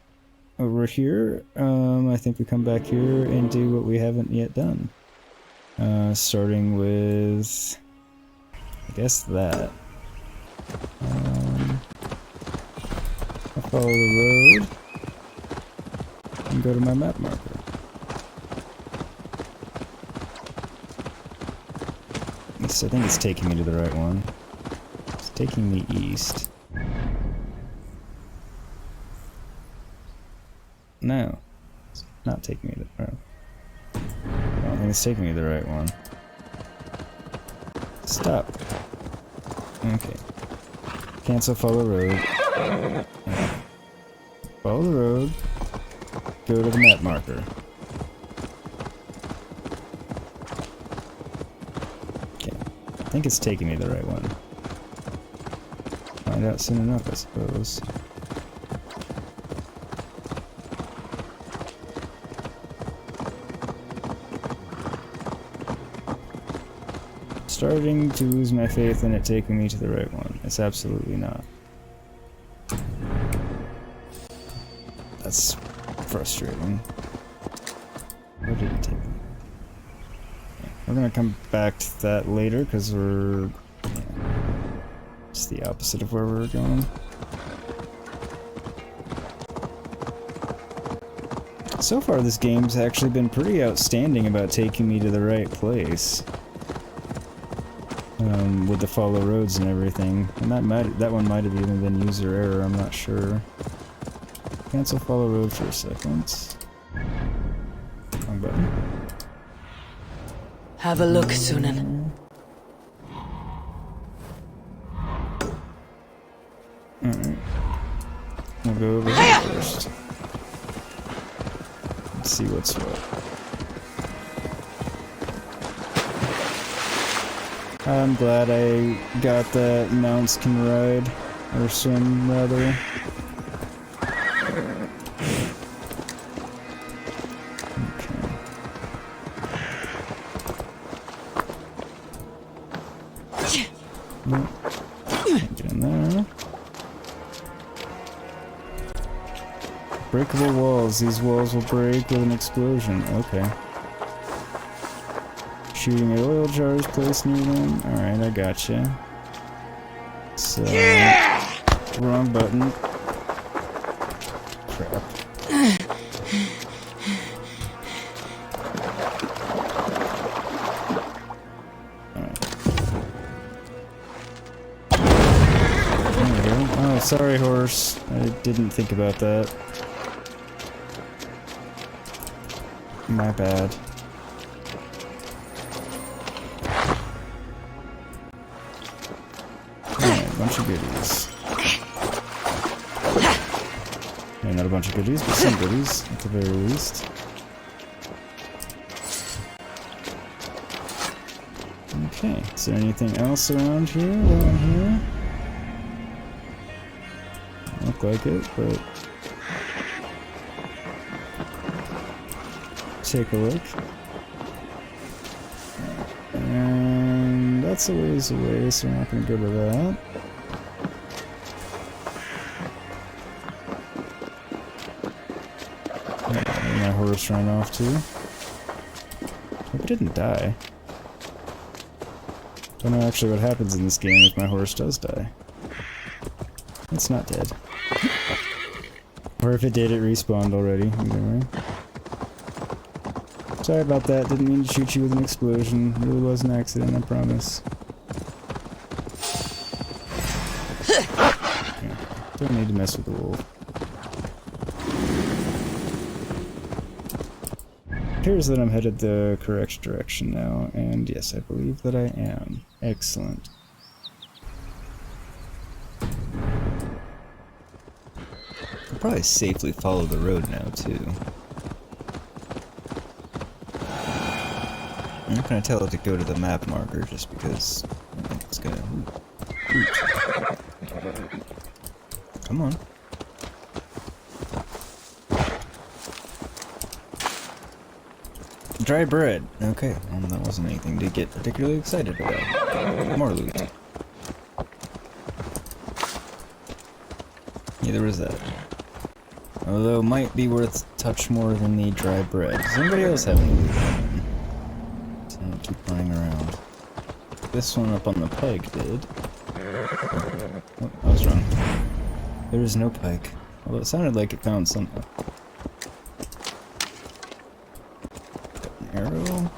over here, I think we come back here and do what we haven't yet done. Starting with, I guess that. I'll follow the road and go to my map marker. I think it's taking me to the right one. It's taking me east. No, it's not taking me to the right. I don't think it's taking me to the right one. Stop. Okay. Cancel follow road. Yeah. Follow the road. Go to the map marker. Okay. I think it's taking me to the right one. Find out soon enough, I suppose. Starting to lose my faith in it taking me to the right one. It's absolutely not. That's frustrating. Where did it take me? Yeah, we're gonna come back to that later because we're... yeah, it's the opposite of where we were going. So far this game's actually been pretty outstanding about taking me to the right place. With the follow roads and everything. And that one might have even been user error, I'm not sure. Cancel follow road for a second. Wrong button. Have a look, Sunan. Alright. We'll go over here first. Let's see what's what. I'm glad I got that mounts can ride, or swim rather. Okay. Nope. Can't get in there. Breakable walls. These walls will break with an explosion. Okay. Shooting at oil jars placed near them. Alright, I gotcha. So... Wrong button. Crap. Oh, sorry, horse. I didn't think about that. My bad. Alright, bunch of goodies. Yeah, not a bunch of goodies, but some goodies, at the very least. Okay, is there anything else around here? Around here? Look like it, but take a look. And that's a ways away, so we're not going to go to that. And my horse ran off too. Hope it didn't die. Don't know actually what happens in this game if my horse does die. It's not dead. Or if it did, it respawned already. Anyway. Sorry about that, didn't mean to shoot you with an explosion. It really was an accident, I promise. Okay. Don't need to mess with the wolf. Appears that I'm headed the correct direction now, and yes, I believe that I am. Excellent. I'll probably safely follow the road now, too. I'm not gonna tell it to go to the map marker just because I think it's gonna... Come on. Dry bread. Okay, well, that wasn't anything to get particularly excited about. More loot. Yeah, there was that. Although, might be worth a touch more than the dry bread. Does anybody else have any loot? So I don't keep running around. This one up on the pike did. Oh, I was wrong. There is no pike. Although it sounded like it found something. Arrow.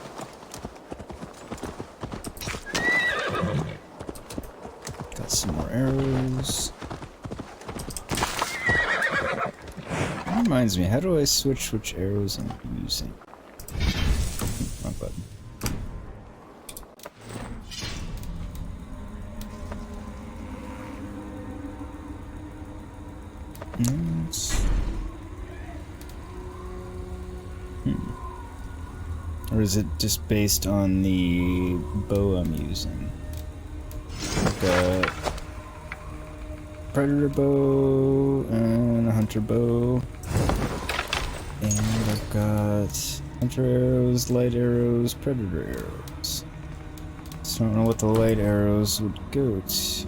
Got some more arrows. That reminds me, how do I switch which arrows I'm using? Wrong button. Or is it just based on the bow I'm using? I've got predator bow and a hunter bow. And I've got hunter arrows, light arrows, predator arrows. So I don't know what the light arrows would go to.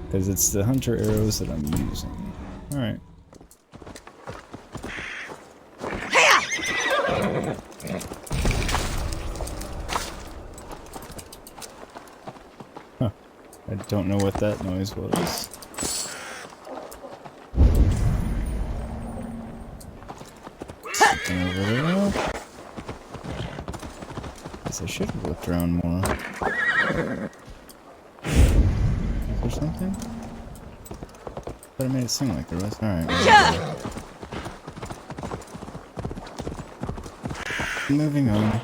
Because it's the hunter arrows that I'm using. Alright. Huh. I don't know what that noise was. Something over there. Guess I should have looked around more. Is there something? But I made it seem like there was. Alright. Moving on.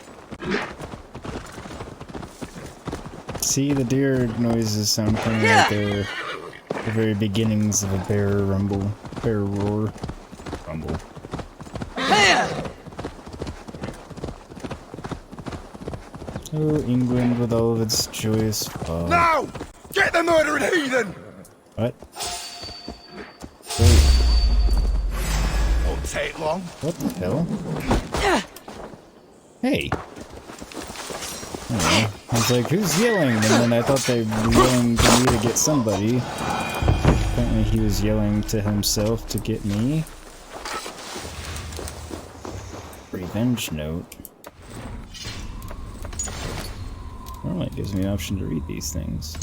See, the deer noises sound kind of like the very beginnings of a bear rumble. Bear roar. Rumble. Oh, England with all of its joyous fog. Now! Get the murdering heathen! What? Wait, Won't take long. what the hell? Hey! I don't know. I was like, who's yelling? And then I thought they were yelling for me to get somebody. Apparently Apparently he was yelling to himself to get me. Revenge note. Normally it gives me an option to read these things.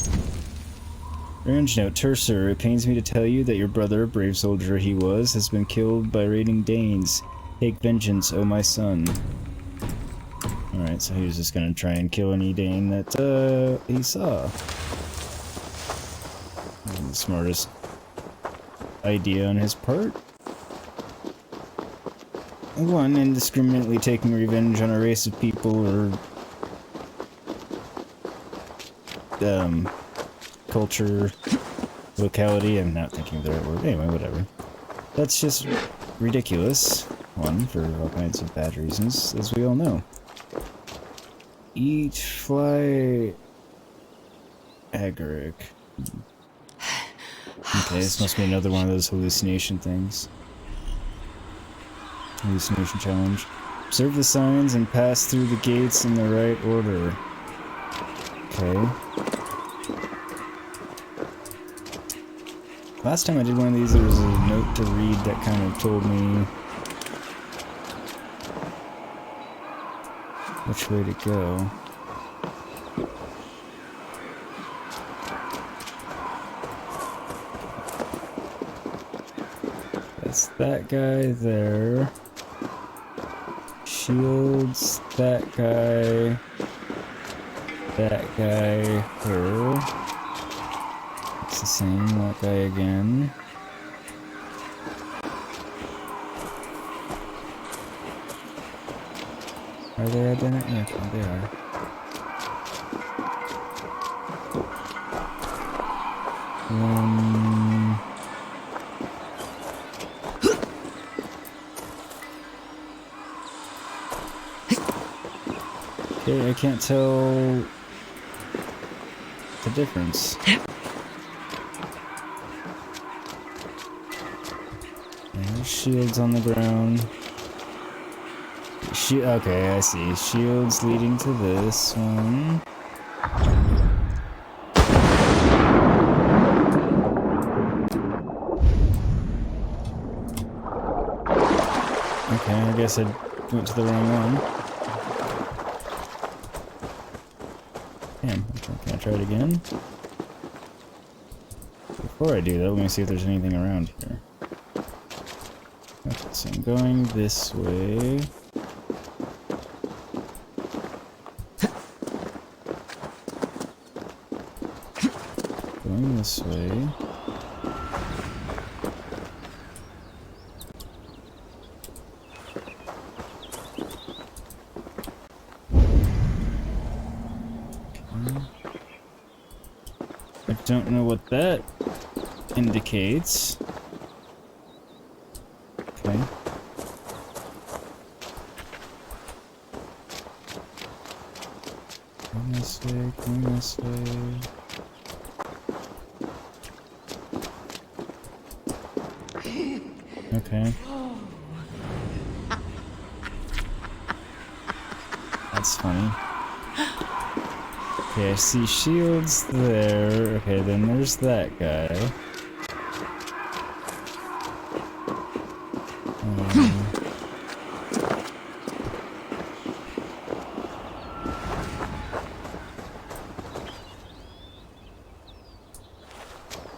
Revenge note. Tercer, it pains me to tell you that your brother, brave soldier he was, has been killed by raiding Danes. Take vengeance, O my son. Alright, so he was just gonna try and kill any Dane that he saw. The smartest idea on his part. One, indiscriminately taking revenge on a race of people or culture, locality. I'm not thinking of the right word. Anyway, whatever. That's just ridiculous. One, for all kinds of bad reasons, as we all know. Eat, fly, Algaric. Okay, this must be another one of those hallucination things. Hallucination challenge. Observe the signs and pass through the gates in the right order. Okay. Last time I did one of these, there was a note to read that kind of told me which way to go. That's that guy there. Shields, that guy, her. It's the same, that guy again. Are they identical? Yeah, okay, they are. Okay, I can't tell the difference. There's shields on the ground. Okay, I see. Shields leading to this one. Okay, I guess I went to the wrong one. Damn, okay, can I try it again? Before I do that, let me see if there's anything around here. Okay, so I'm going this way. Going this way. I don't know what that indicates. Okay. Going this way, going this way. Okay. That's funny. Okay, I see shields there. Okay, then there's that guy.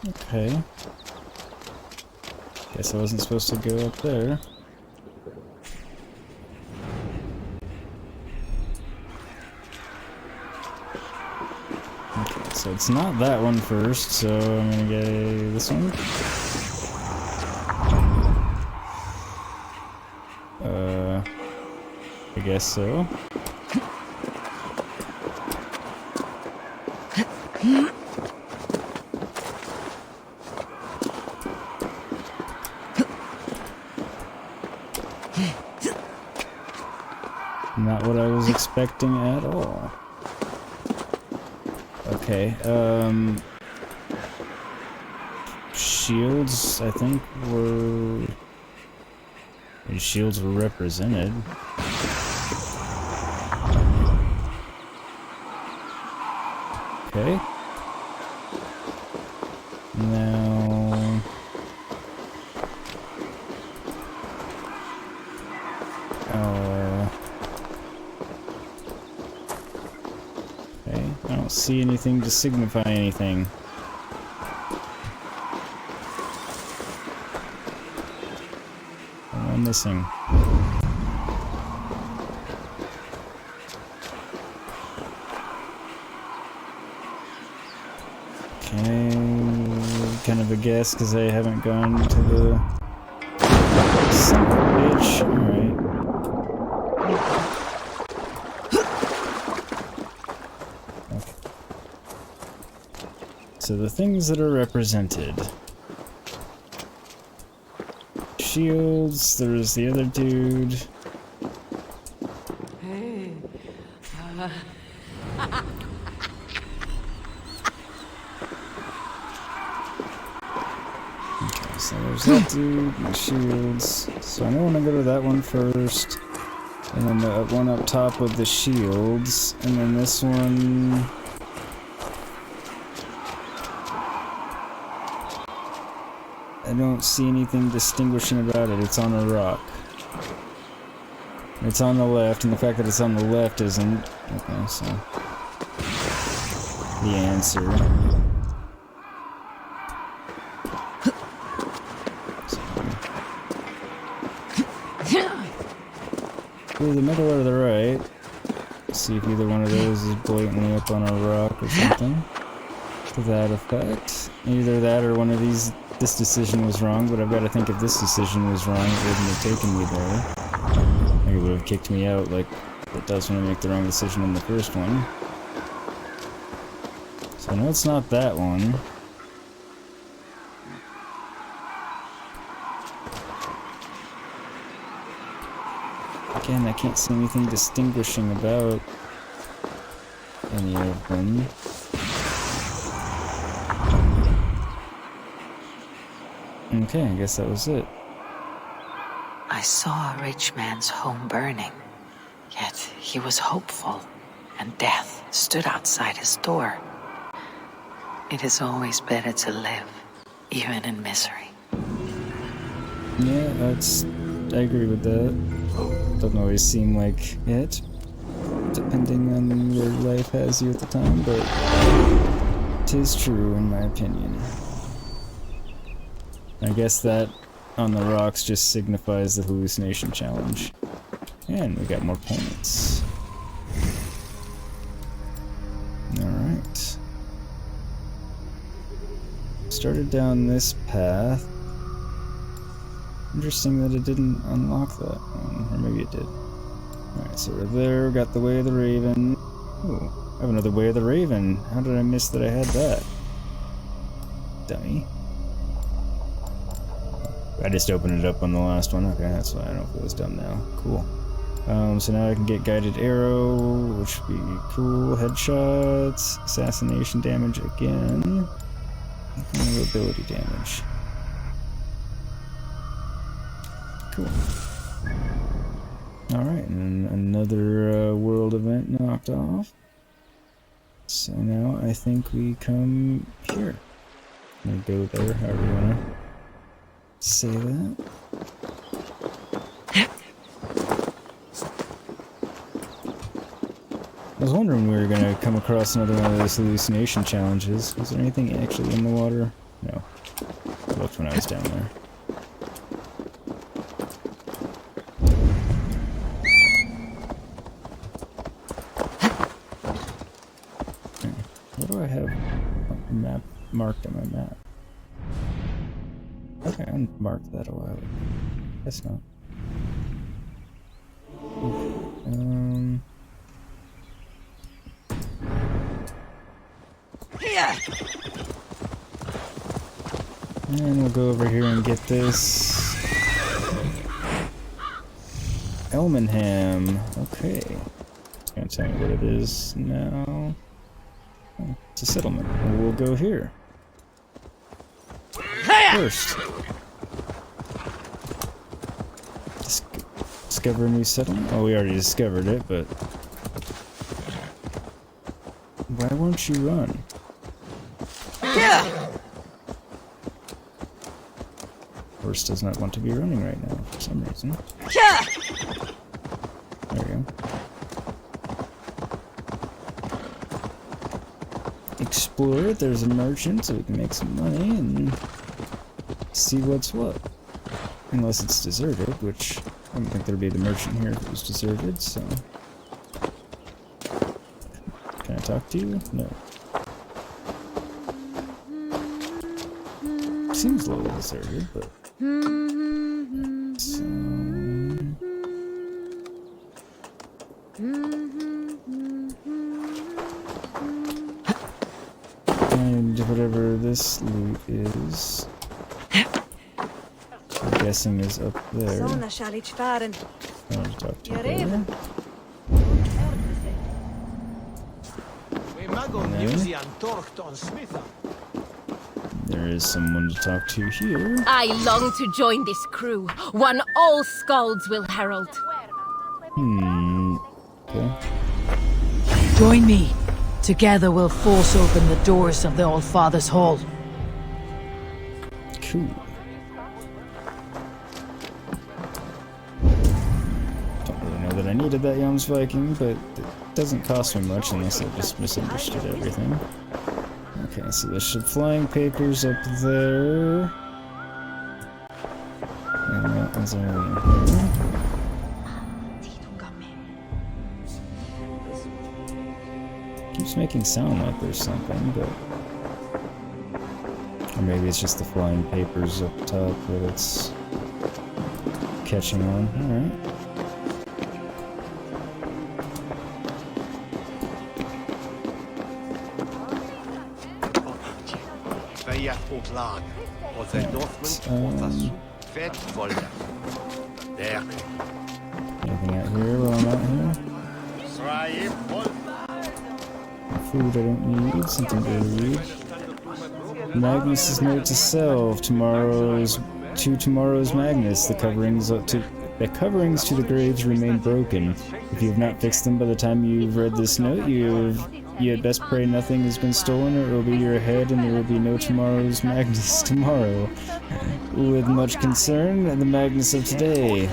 Okay. Guess I wasn't supposed to go up there. Okay, so it's not that one first, so I'm gonna get this one. I guess so. Not what I was expecting at all. Okay, shields, I think, these shields were represented. Okay. Now... don't see anything to signify anything. What am I missing? Okay, kind of a guess because I haven't gone to the son of a bitch. Alright. Okay. So the things that are represented. Shields, there's the other dude. So there's that dude, my shields. So I know when I go to that one first. And then the one up top with the shields. And then this one. I don't see anything distinguishing about it. It's on a rock. It's on the left, and the fact that it's on the left isn't. Okay, so. The answer. Either the middle or the right. See if either one of those is blatantly up on a rock or something. To that effect. Either that or one of these. This decision was wrong, but I've got to think if this decision was wrong, it wouldn't have taken me there. Like it would have kicked me out like it does when I make the wrong decision in the first one. So I know it's not that one. Again, I can't see anything distinguishing about any of them. Okay, I guess that was it. I saw a rich man's home burning, yet he was hopeful, and death stood outside his door. It is always better to live, even in misery. Yeah, I agree with that. Doesn't always seem like it, depending on where life has you at the time, but it is true in my opinion. I guess that on the rocks just signifies the hallucination challenge. And we got more points. Alright. Started down this path. Interesting that it didn't unlock that one, or maybe it did. Alright, so we're there, got the Way of the Raven. Ooh, I have another Way of the Raven. How did I miss that I had that? Dummy. I just opened it up on the last one. Okay, that's why I don't feel as dumb now. Cool. So now I can get guided arrow, which would be cool. Headshots, assassination damage again. What kind of ability damage? Cool. Alright, and another world event knocked off. So now I think we come here. I'm gonna go there, however you wanna say that. I was wondering when we were gonna come across another one of those hallucination challenges. Was there anything actually in the water? No. I looked when I was down there. What do I have map marked on my map? Okay, I marked that a while ago. Guess not. And we'll go over here and get this Elmenham. Okay. It's gonna tell me what it is now. Oh, it's a settlement. Well, we'll go here. First. Discover a new settlement? Oh, we already discovered it, but... Why won't you run? Horse does not want to be running right now, for some reason. There we go. explore it. There's a merchant, so we can make some money and see what's what. Unless it's deserted, which I don't think there'd be the merchant here if it was deserted, so... Can I talk to you? No. Seems a little deserted, but... So... And whatever this loot is... I'm guessing is up there. I want to talk to you there. There is someone to talk to here. I long to join this crew, one all skalds will herald. Okay. Join me. Together we'll force open the doors of the All-Father's Hall. Cool. Don't really know that I needed that Jom's Viking, but it doesn't cost me much unless I just misunderstood everything. Okay, so there's some flying papers up there. And that is over here. Keeps making sound like there's something, but... Or maybe it's just the flying papers up top that it's catching on. Alright. Anything out here while I'm out here? Food I don't need, something to read. Magnus's note to sell. Tomorrow's Magnus. The coverings to the graves remain broken. If you have not fixed them by the time you've read this note, you had best pray nothing has been stolen, or it will be your head, and there will be no tomorrow's Magnus tomorrow. With much concern, the Magnus of today.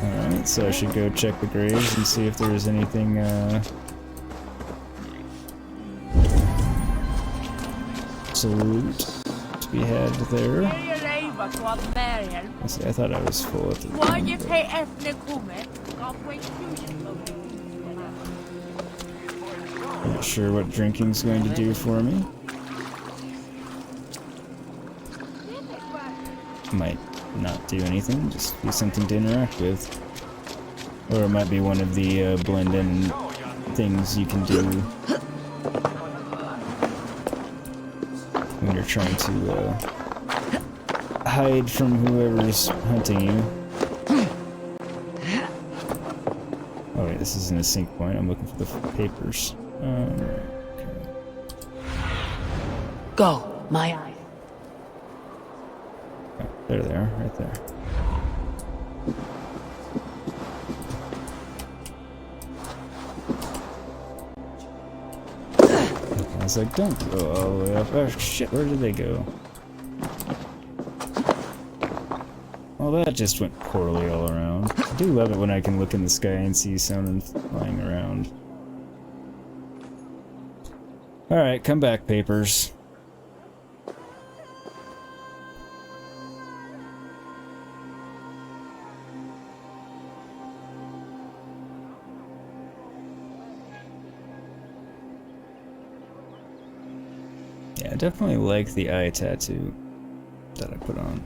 Alright, so I should go check the graves and see if there is anything, loot to be had there. I see, I thought I was full at the Not sure what drinking's going to do for me. Might not do anything, just be something to interact with. Or it might be one of the blend-in things you can do when you're trying to hide from whoever's hunting you. Oh wait, this isn't a sync point. I'm looking for the papers. Okay. Go, my eye. Oh, there they are, right there. I was like, don't go all the way up. Oh shit, where did they go? Well, that just went poorly all around. I do love it when I can look in the sky and see someone flying around. Alright, come back, papers. Yeah, I definitely like the eye tattoo that I put on.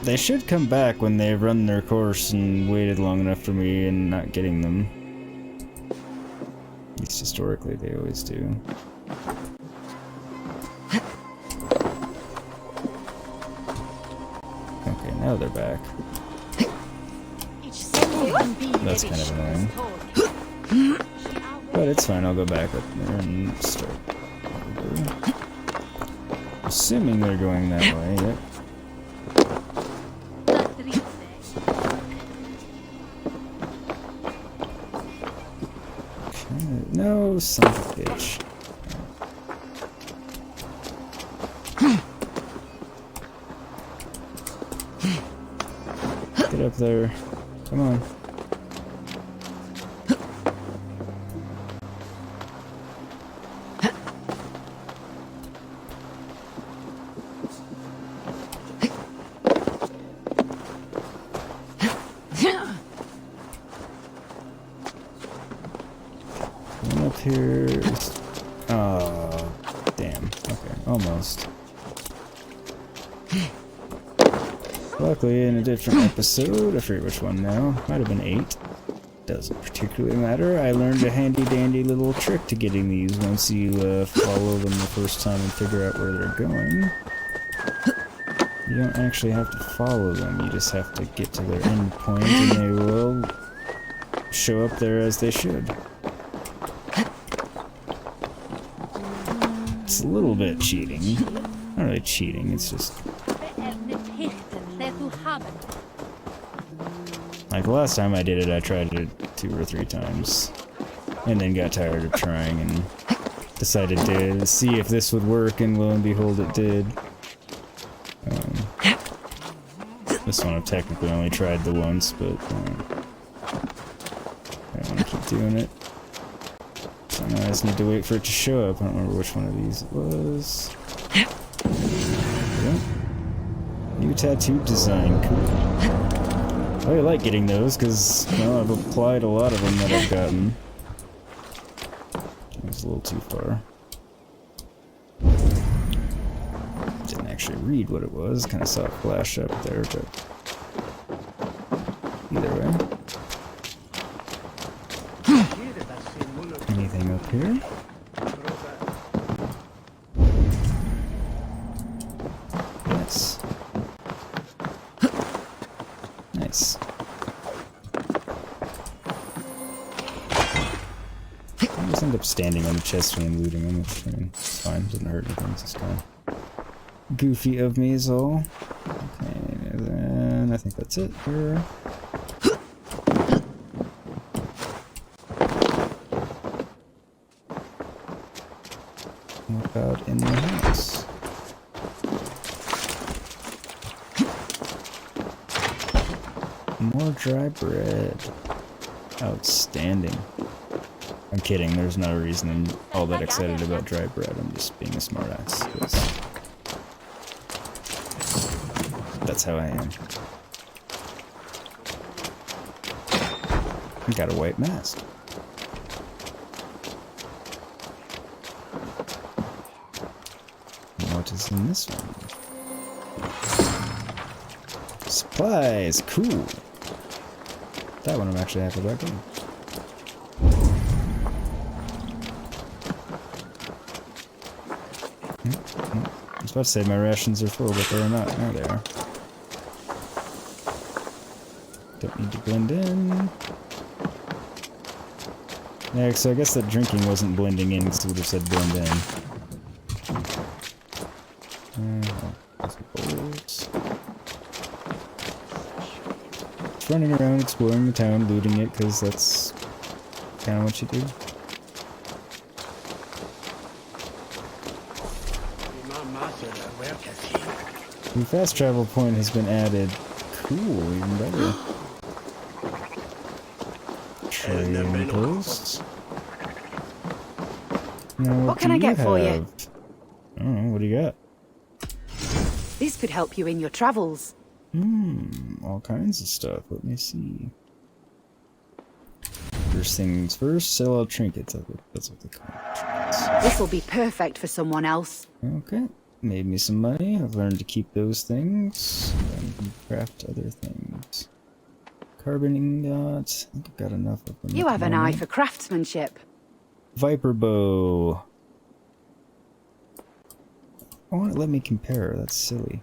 They should come back when they've run their course and waited long enough for me and not getting them. At least historically, they always do. Okay, now they're back. That's kind of annoying. But it's fine, I'll go back up there and start over. Assuming they're going that way, yep. No, son of a bitch. Get up there. Come on. here. Oh, damn. Okay, almost. Luckily, in a different episode, I forget which one now, might have been 8. Doesn't particularly matter. I learned a handy-dandy little trick to getting these once you follow them the first time and figure out where they're going. You don't actually have to follow them, you just have to get to their end point and they will show up there as they should. It's a little bit cheating. Not really cheating, it's just... Like the last time I did it, I tried it 2 or 3 times. And then got tired of trying and decided to see if this would work, and lo and behold it did. This one I've technically only tried the once, but I want to keep doing it. So now I just need to wait for it to show up. I don't remember which one of these it was. Yeah. New tattoo design, cool. I really like getting those because, well, I've applied a lot of them that I've gotten. It was a little too far. Didn't actually read what it was, kind of saw it flash up there, but either way. Anything up here? Yes. Nice. I just end up standing on the chest when I'm looting them, which, I mean, it's fine, doesn't hurt anything, it's just kind of goofy of me is all. Okay, and then I think that's it here. What about in the house? More dry bread. Outstanding. I'm kidding, there's no reason I'm all that excited about dry bread. I'm just being a smartass, because that's how I am. I got a white mask. What is in this one? Supplies! Cool! That one I'm actually happy about getting. I was about to say my rations are full, but they're not. There they are. Don't need to blend in. Yeah, so I guess that drinking wasn't blending in, because it would have said blend in. Just running around, exploring the town, looting it, because that's kind of what you do. The fast travel point has been added. Cool, even better. Trading posts. Now, What can I get for you? I don't know, what do you got? This could help you in your travels. All kinds of stuff. Let me see. First things first, sell out trinkets. That's what they call it. Trinkets. This will be perfect for someone else. Okay. Made me some money. I've learned to keep those things. And can craft other things. Carbon ingots. I think I've got enough of them. You have an eye for craftsmanship. Viper bow. Oh, won't let me compare. That's silly.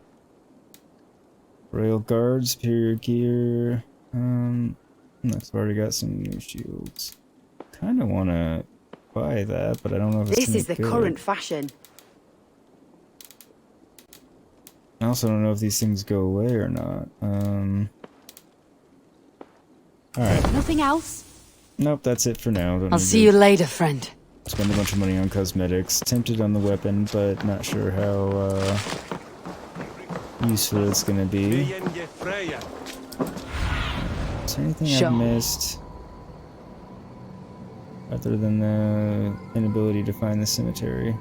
Royal guards, superior gear. I've already got some new shields. Kind of want to buy that, but I don't know if it's This is the good. current fashion. I also don't know if these things go away or not. Alright. Nothing else? Nope, that's it for now. Don't I'll need see to you later, friend. spend a bunch of money on cosmetics. Tempted on the weapon, but not sure how useful it's gonna be. Is there anything I've missed? Other than the inability to find the cemetery.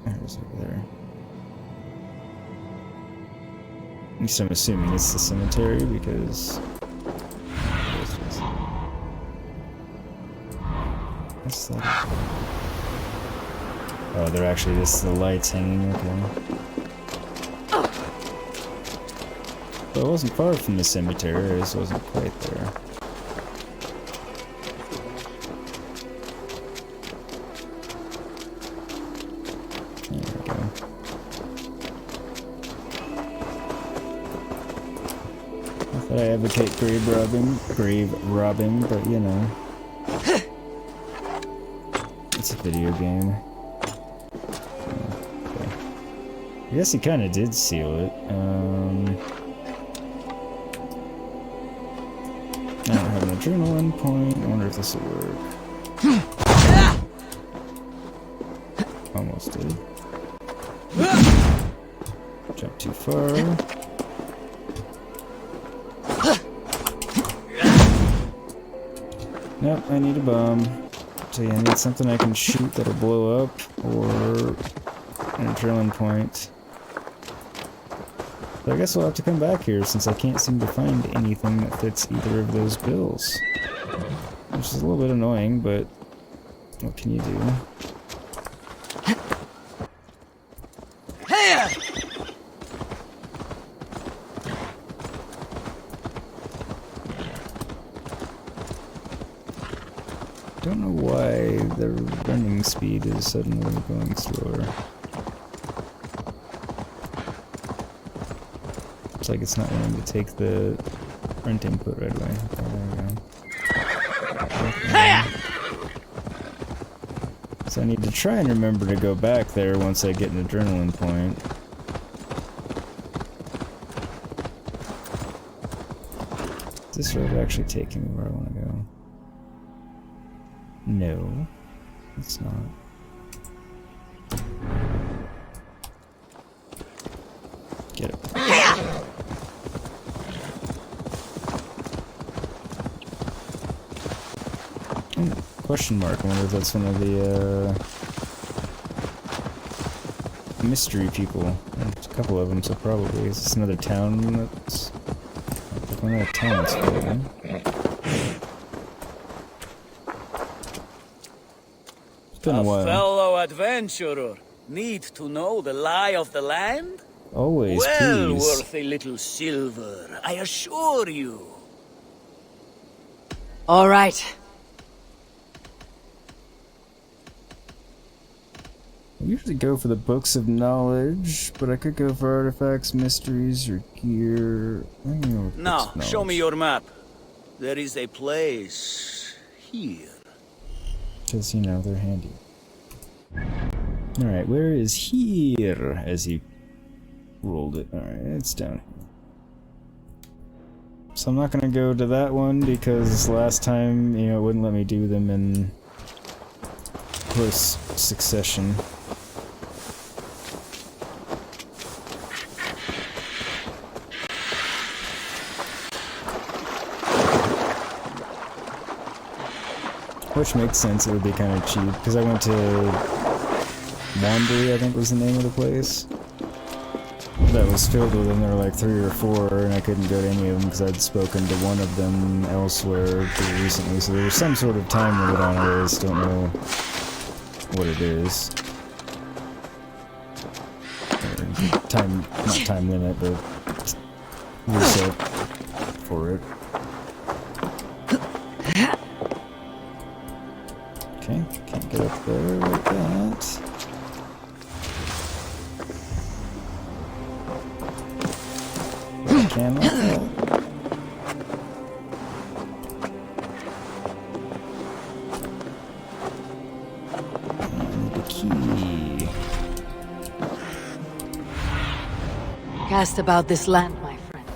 There's over there. At least I'm assuming it's the cemetery because... What's that? Oh, they're actually just the lights hanging, okay. Well, it wasn't far from the cemetery, I just wasn't quite there. There we go. Not that I advocate grave robbing, but you know. It's a video game. Okay. I guess he kind of did seal it. I don't have an adrenaline point. I wonder if this will work. Almost did. Jump too far. Nope, I need a bomb. So yeah, I need something I can shoot that'll blow up, or an adrenaline point. So I guess we'll have to come back here since I can't seem to find anything that fits either of those bills. Which is a little bit annoying, but what can you do? Don't know why the running speed is suddenly going slower. It's like it's not wanting to take the front input right away. Oh, there we go. So I need to try and remember to go back there once I get an adrenaline point. Is this road actually taking me where I want to go? No, it's not. Get it. Question mark. I wonder if that's one of the mystery people. There's a couple of them, so probably. Is this another town that's... one of the towns building? It's been a while. Fellow adventurer, need to know the lie of the land? Always, well please. Worth a little silver, I assure you. All right. I usually go for the books of knowledge, but I could go for artifacts, mysteries, or gear. I don't know. Now, show me your map. There is a place here. Because, you know, they're handy. Alright, where is here? As he rolled it. Alright, it's down here. So I'm not gonna go to that one because last time, you know, it wouldn't let me do them in close succession. Which makes sense, it would be kind of cheap, because I went to Wandery, I think was the name of the place. That was filled with them, there were like 3 or 4, and I couldn't go to any of them because I'd spoken to one of them elsewhere pretty recently, so there was some sort of time limit on it, I just don't know what it is. Time, not time limit, but reset for it. Okay, can't get up there like that. But I can like that. I need a key. Cast about this land, my friend.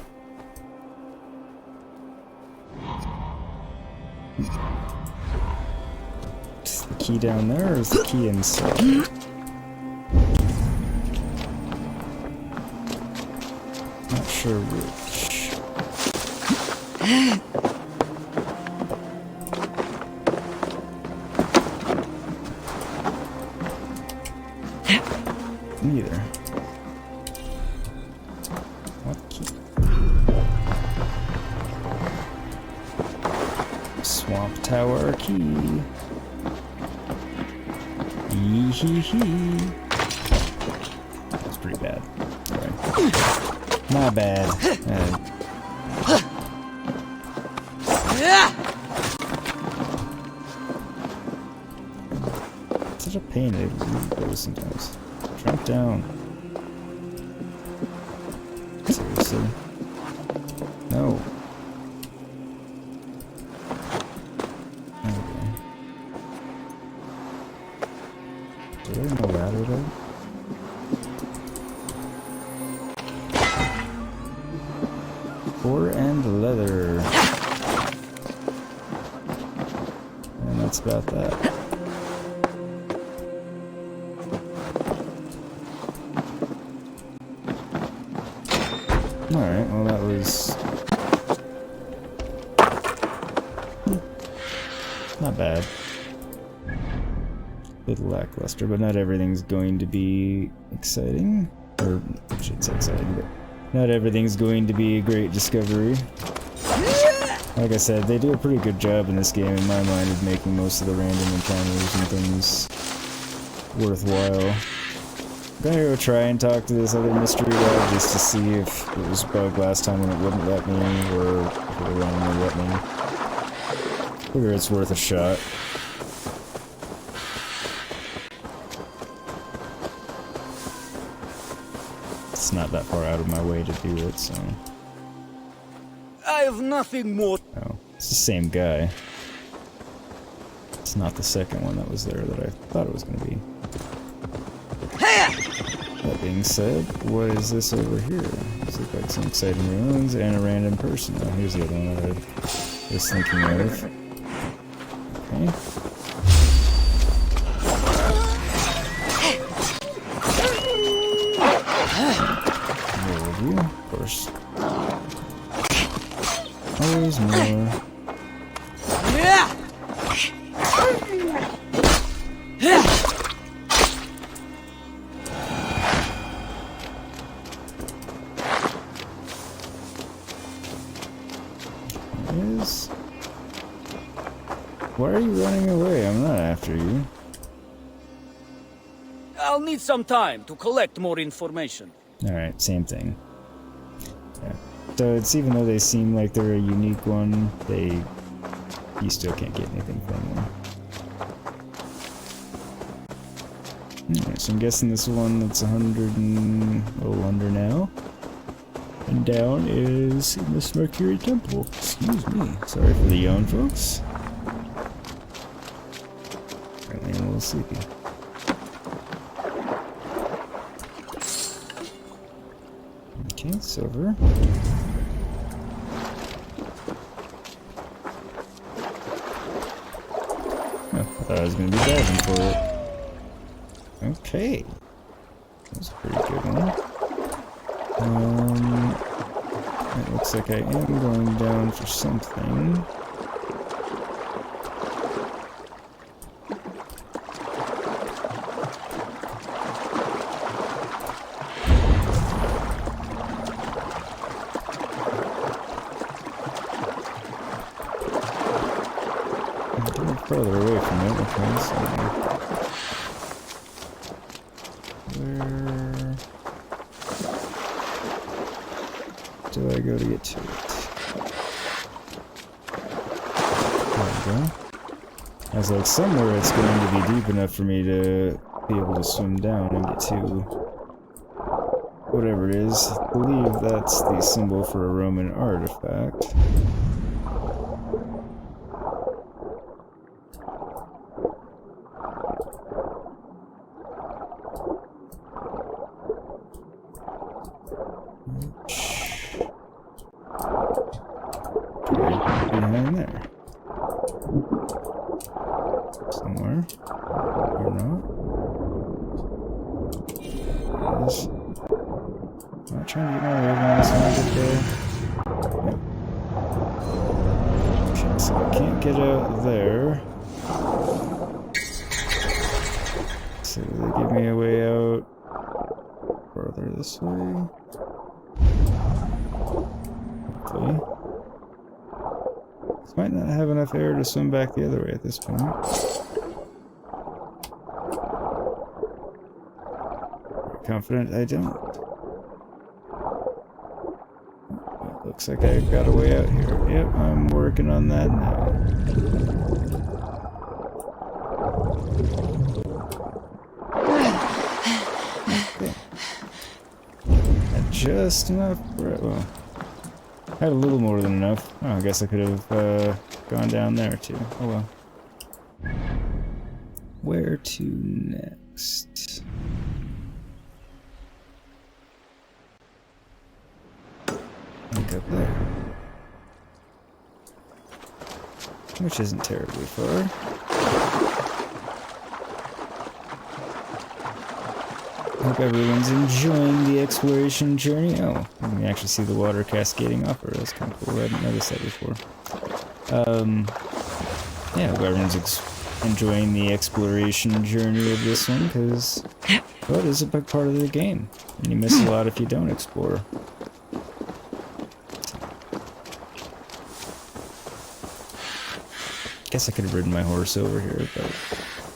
Is the key down there, or is the key inside? Not sure which. Neither. What key? Swamp Tower key. That's pretty bad. Sorry. My bad. Such a pain to go sometimes. Jump down. Seriously? No. Okay. Is there no ladder though? Ore and leather. And that's about that. Alright, well that was... not bad. A bit lackluster, but not everything's going to be exciting. Or, I should say exciting, but not everything's going to be a great discovery. Like I said, they do a pretty good job in this game, in my mind, of making most of the random encounters and things worthwhile. I'm gonna go try and talk to this other mystery guy just to see if it was bugged last time when it wouldn't let me, or if it would only let me. Figure it's worth a shot. It's not that far out of my way to do it, so... I have nothing more. Oh, it's the same guy. It's not the second one that was there that I thought it was gonna be. That being said, what is this over here? Does look like some exciting ruins and a random person. Oh, here's the other one that I was thinking of. Okay. More of you, of course. Always more. Why are you running away? I'm not after you. I'll need some time to collect more information. Alright, same thing. Yeah. So it's even though they seem like they're a unique one, you still can't get anything from them. Alright, so I'm guessing this one that's 100 and a little under now. And down is in this Mercury Temple. Excuse me. Sorry for the yawn, folks. Apparently I'm a little sleepy. Okay, silver. Oh, I thought I was going to be diving for it. Okay. That was a pretty good one. It looks like I am going down for something. Further away from it, okay, so... Where... do I go to get to it? There we go. I was like, somewhere it's going to be deep enough for me to be able to swim down and get to... whatever it is. I believe that's the symbol for a Roman artifact. Behind there. Somewhere. Or not. Yes. I'm not trying to get my way around this one today. Yep. Okay, so I can't get out there. So they give me a way out further this way. Hopefully. Might not have enough air to swim back the other way at this point. confident I don't. Well, looks like I got a way out here. Yep, I'm working on that now. Okay. Had just enough bread. Well, had a little more than enough. Oh, I guess I could have gone down there too. Oh well. Where to next? I think up there. Which isn't terribly far. Hope everyone's enjoying the exploration journey. Oh, you can actually see the water cascading off her. That's kind of cool. I hadn't noticed that before. Yeah, hope everyone's enjoying the exploration journey of this one, because, well, it is a big part of the game. And you miss a lot if you don't explore. Guess I could have ridden my horse over here, but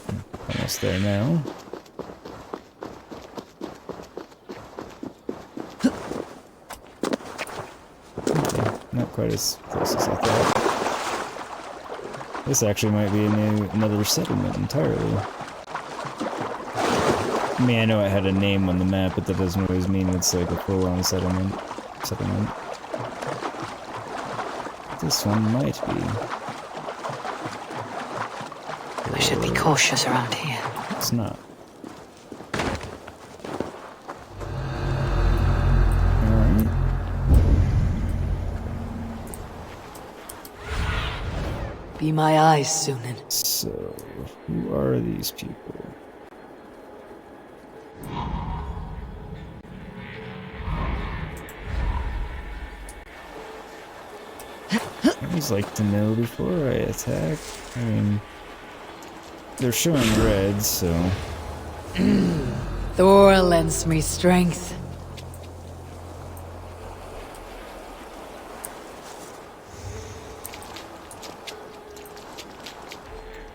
I'm almost there now. Okay, not quite as close as I thought. This actually might be another settlement entirely. I mean, I know it had a name on the map, but that doesn't always mean it's like a full-on settlement. This one might be. We should be cautious around here. It's not. Alright. Be my eyes, Sunan. So, who are these people? I always like to know before I attack. I mean, they're showing red, so... Thor lends me strength.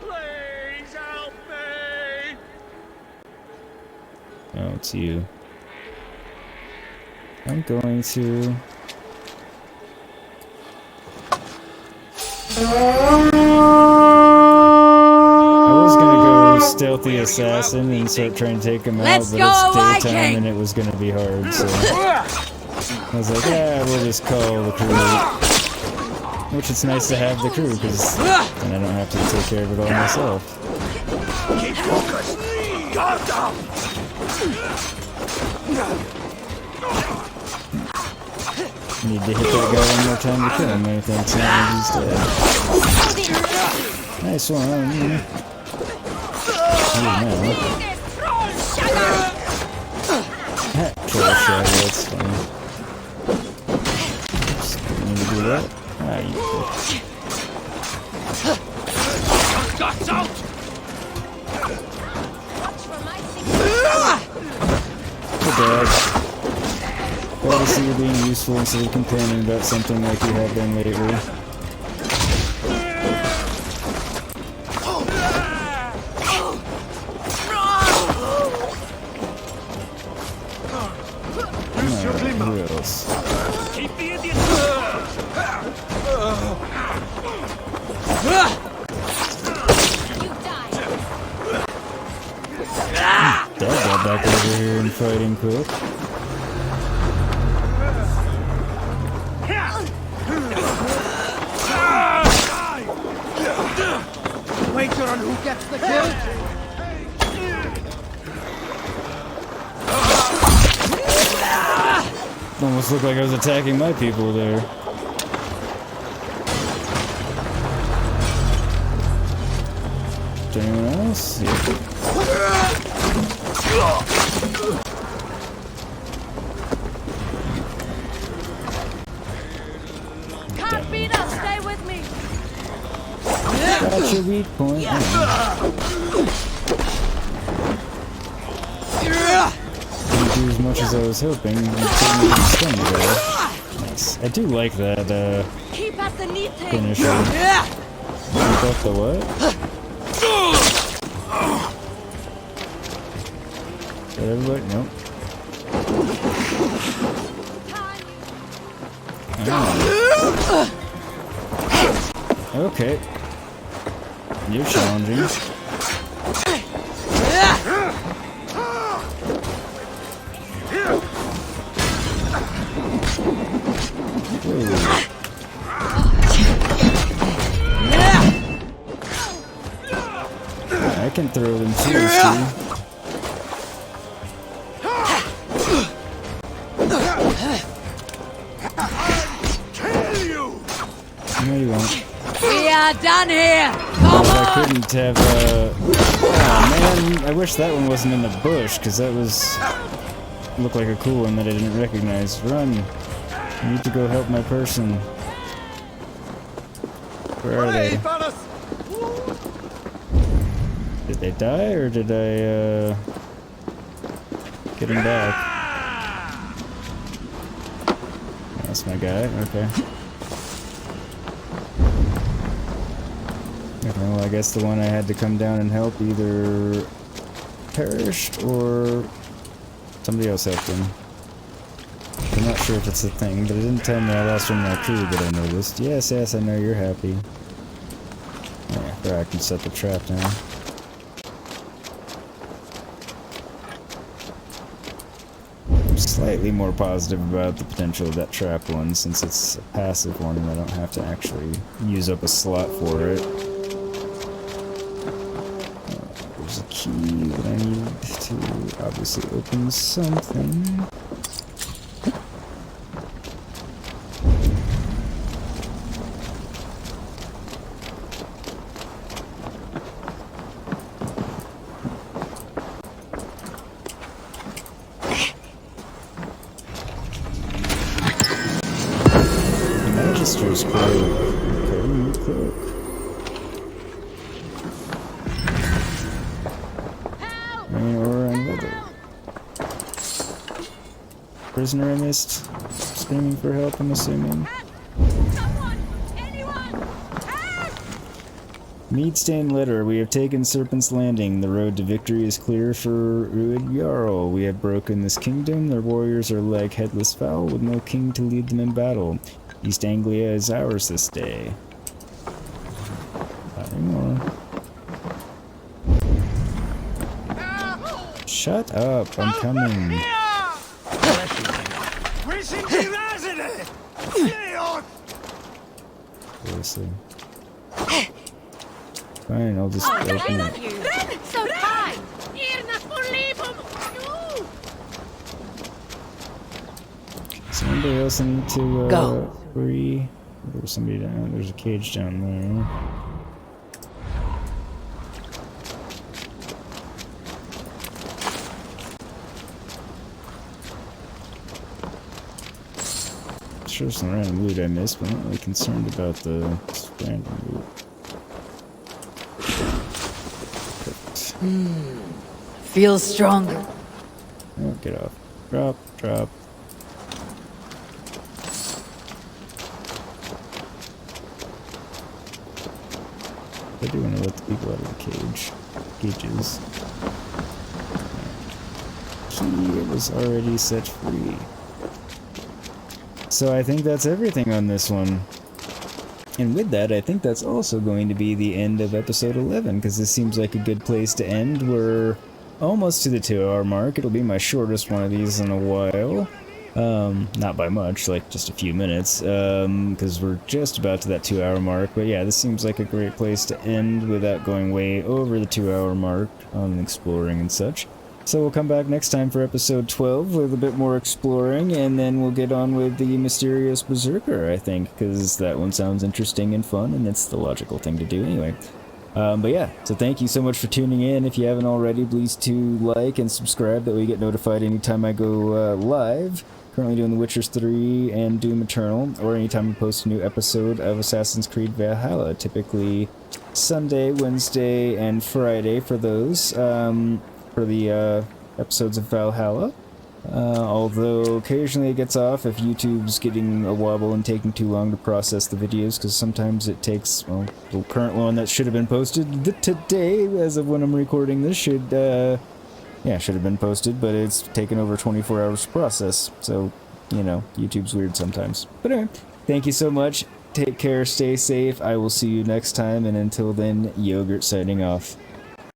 Please help me! Oh, it's you. I'm going to... Stealthy assassin and start trying to take him out, but it's daytime and it was gonna be hard, so I was like, yeah, we'll just call the crew. Which it's nice to have the crew, because then I don't have to take care of it all myself. Keep focused! Guard down! Need to hit that guy one more time to kill him, I think, so he's dead. Nice one. Troll shadow, that's funny. Just didn't mean to do that. Ah, you Guts out! Hey, Dad. Glad to see you being useful instead of complaining about something like you have been lately. Who else? Keep the Indian! Dad got back over here and fighting quick. Wager on who gets the kill? Almost looked like I was attacking my people there. Is there anyone else? Yeah. Can't beat us, stay with me! Got your weak point. Didn't do as much as I was hoping. Nice. I do like that Keep at the knee finisher. Keep up the what? Did everybody? Nope. Okay. You're challenging. I can throw them too, see? No, you won't. We are done here! Come I on! couldn't have, oh man, I wish that one wasn't in the bush, because that was... looked like a cool one that I didn't recognize. Run! I need to go help my person. Where are they? Did they die, or did I, get him back? That's my guy, okay. Okay, well, I guess the one I had to come down and help either perished or somebody else helped him. I'm not sure if it's a thing, but it didn't tell me I lost one of my crew that I noticed. Yes, yes, I know you're happy. Yeah, there, I can set the trap now. I'm slightly more positive about the potential of that trap one, since it's a passive one and I don't have to actually use up a slot for it. There's a key that I need to obviously open something. Magister's cloak. Okay, new cloak. Rain ore and leather. Prisoner I missed. Screaming for help, I'm assuming. Mead-stained letter. We have taken Serpent's Landing. The road to victory is clear for Rued Jarl. We have broken this kingdom. Their warriors are like headless fowl with no king to lead them in battle. East Anglia is ours this day. Not anymore. Shut up, I'm coming. Seriously. Fine, I'll just open it. So kind! Is anybody else I need to Go. free? There's somebody down. There's a cage down there. Sure, some random loot I missed, but I'm not really concerned about the random loot. Feels stronger. Oh, get off. Drop, drop. I do want to let the people out of the cage. Cages. Key was already set free. So I think that's everything on this one. And with that, I think that's also going to be the end of episode 11, because this seems like a good place to end. We're almost to the 2-hour mark. It'll be my shortest one of these in a while. Not by much, like just a few minutes, because we're just about to that 2-hour mark. But yeah, this seems like a great place to end without going way over the 2-hour mark on exploring and such. So we'll come back next time for episode 12 with a bit more exploring, and then we'll get on with the mysterious berserker, I think, because that one sounds interesting and fun, and it's the logical thing to do anyway. But yeah, so thank you so much for tuning in. If you haven't already, please to like and subscribe, that way you get notified anytime I go live. Currently doing The Witcher 3 and Doom Eternal, or anytime we post a new episode of Assassin's Creed Valhalla, typically Sunday, Wednesday, and Friday for those. For the episodes of Valhalla. Although occasionally it gets off if YouTube's getting a wobble and taking too long to process the videos, because sometimes it takes, well, the current one that should have been posted today, as of when I'm recording this, should have been posted, but it's taken over 24 hours to process. So you know, YouTube's weird sometimes. But anyway, thank you so much. Take care, stay safe. I will see you next time, and until then, Yogurt signing off.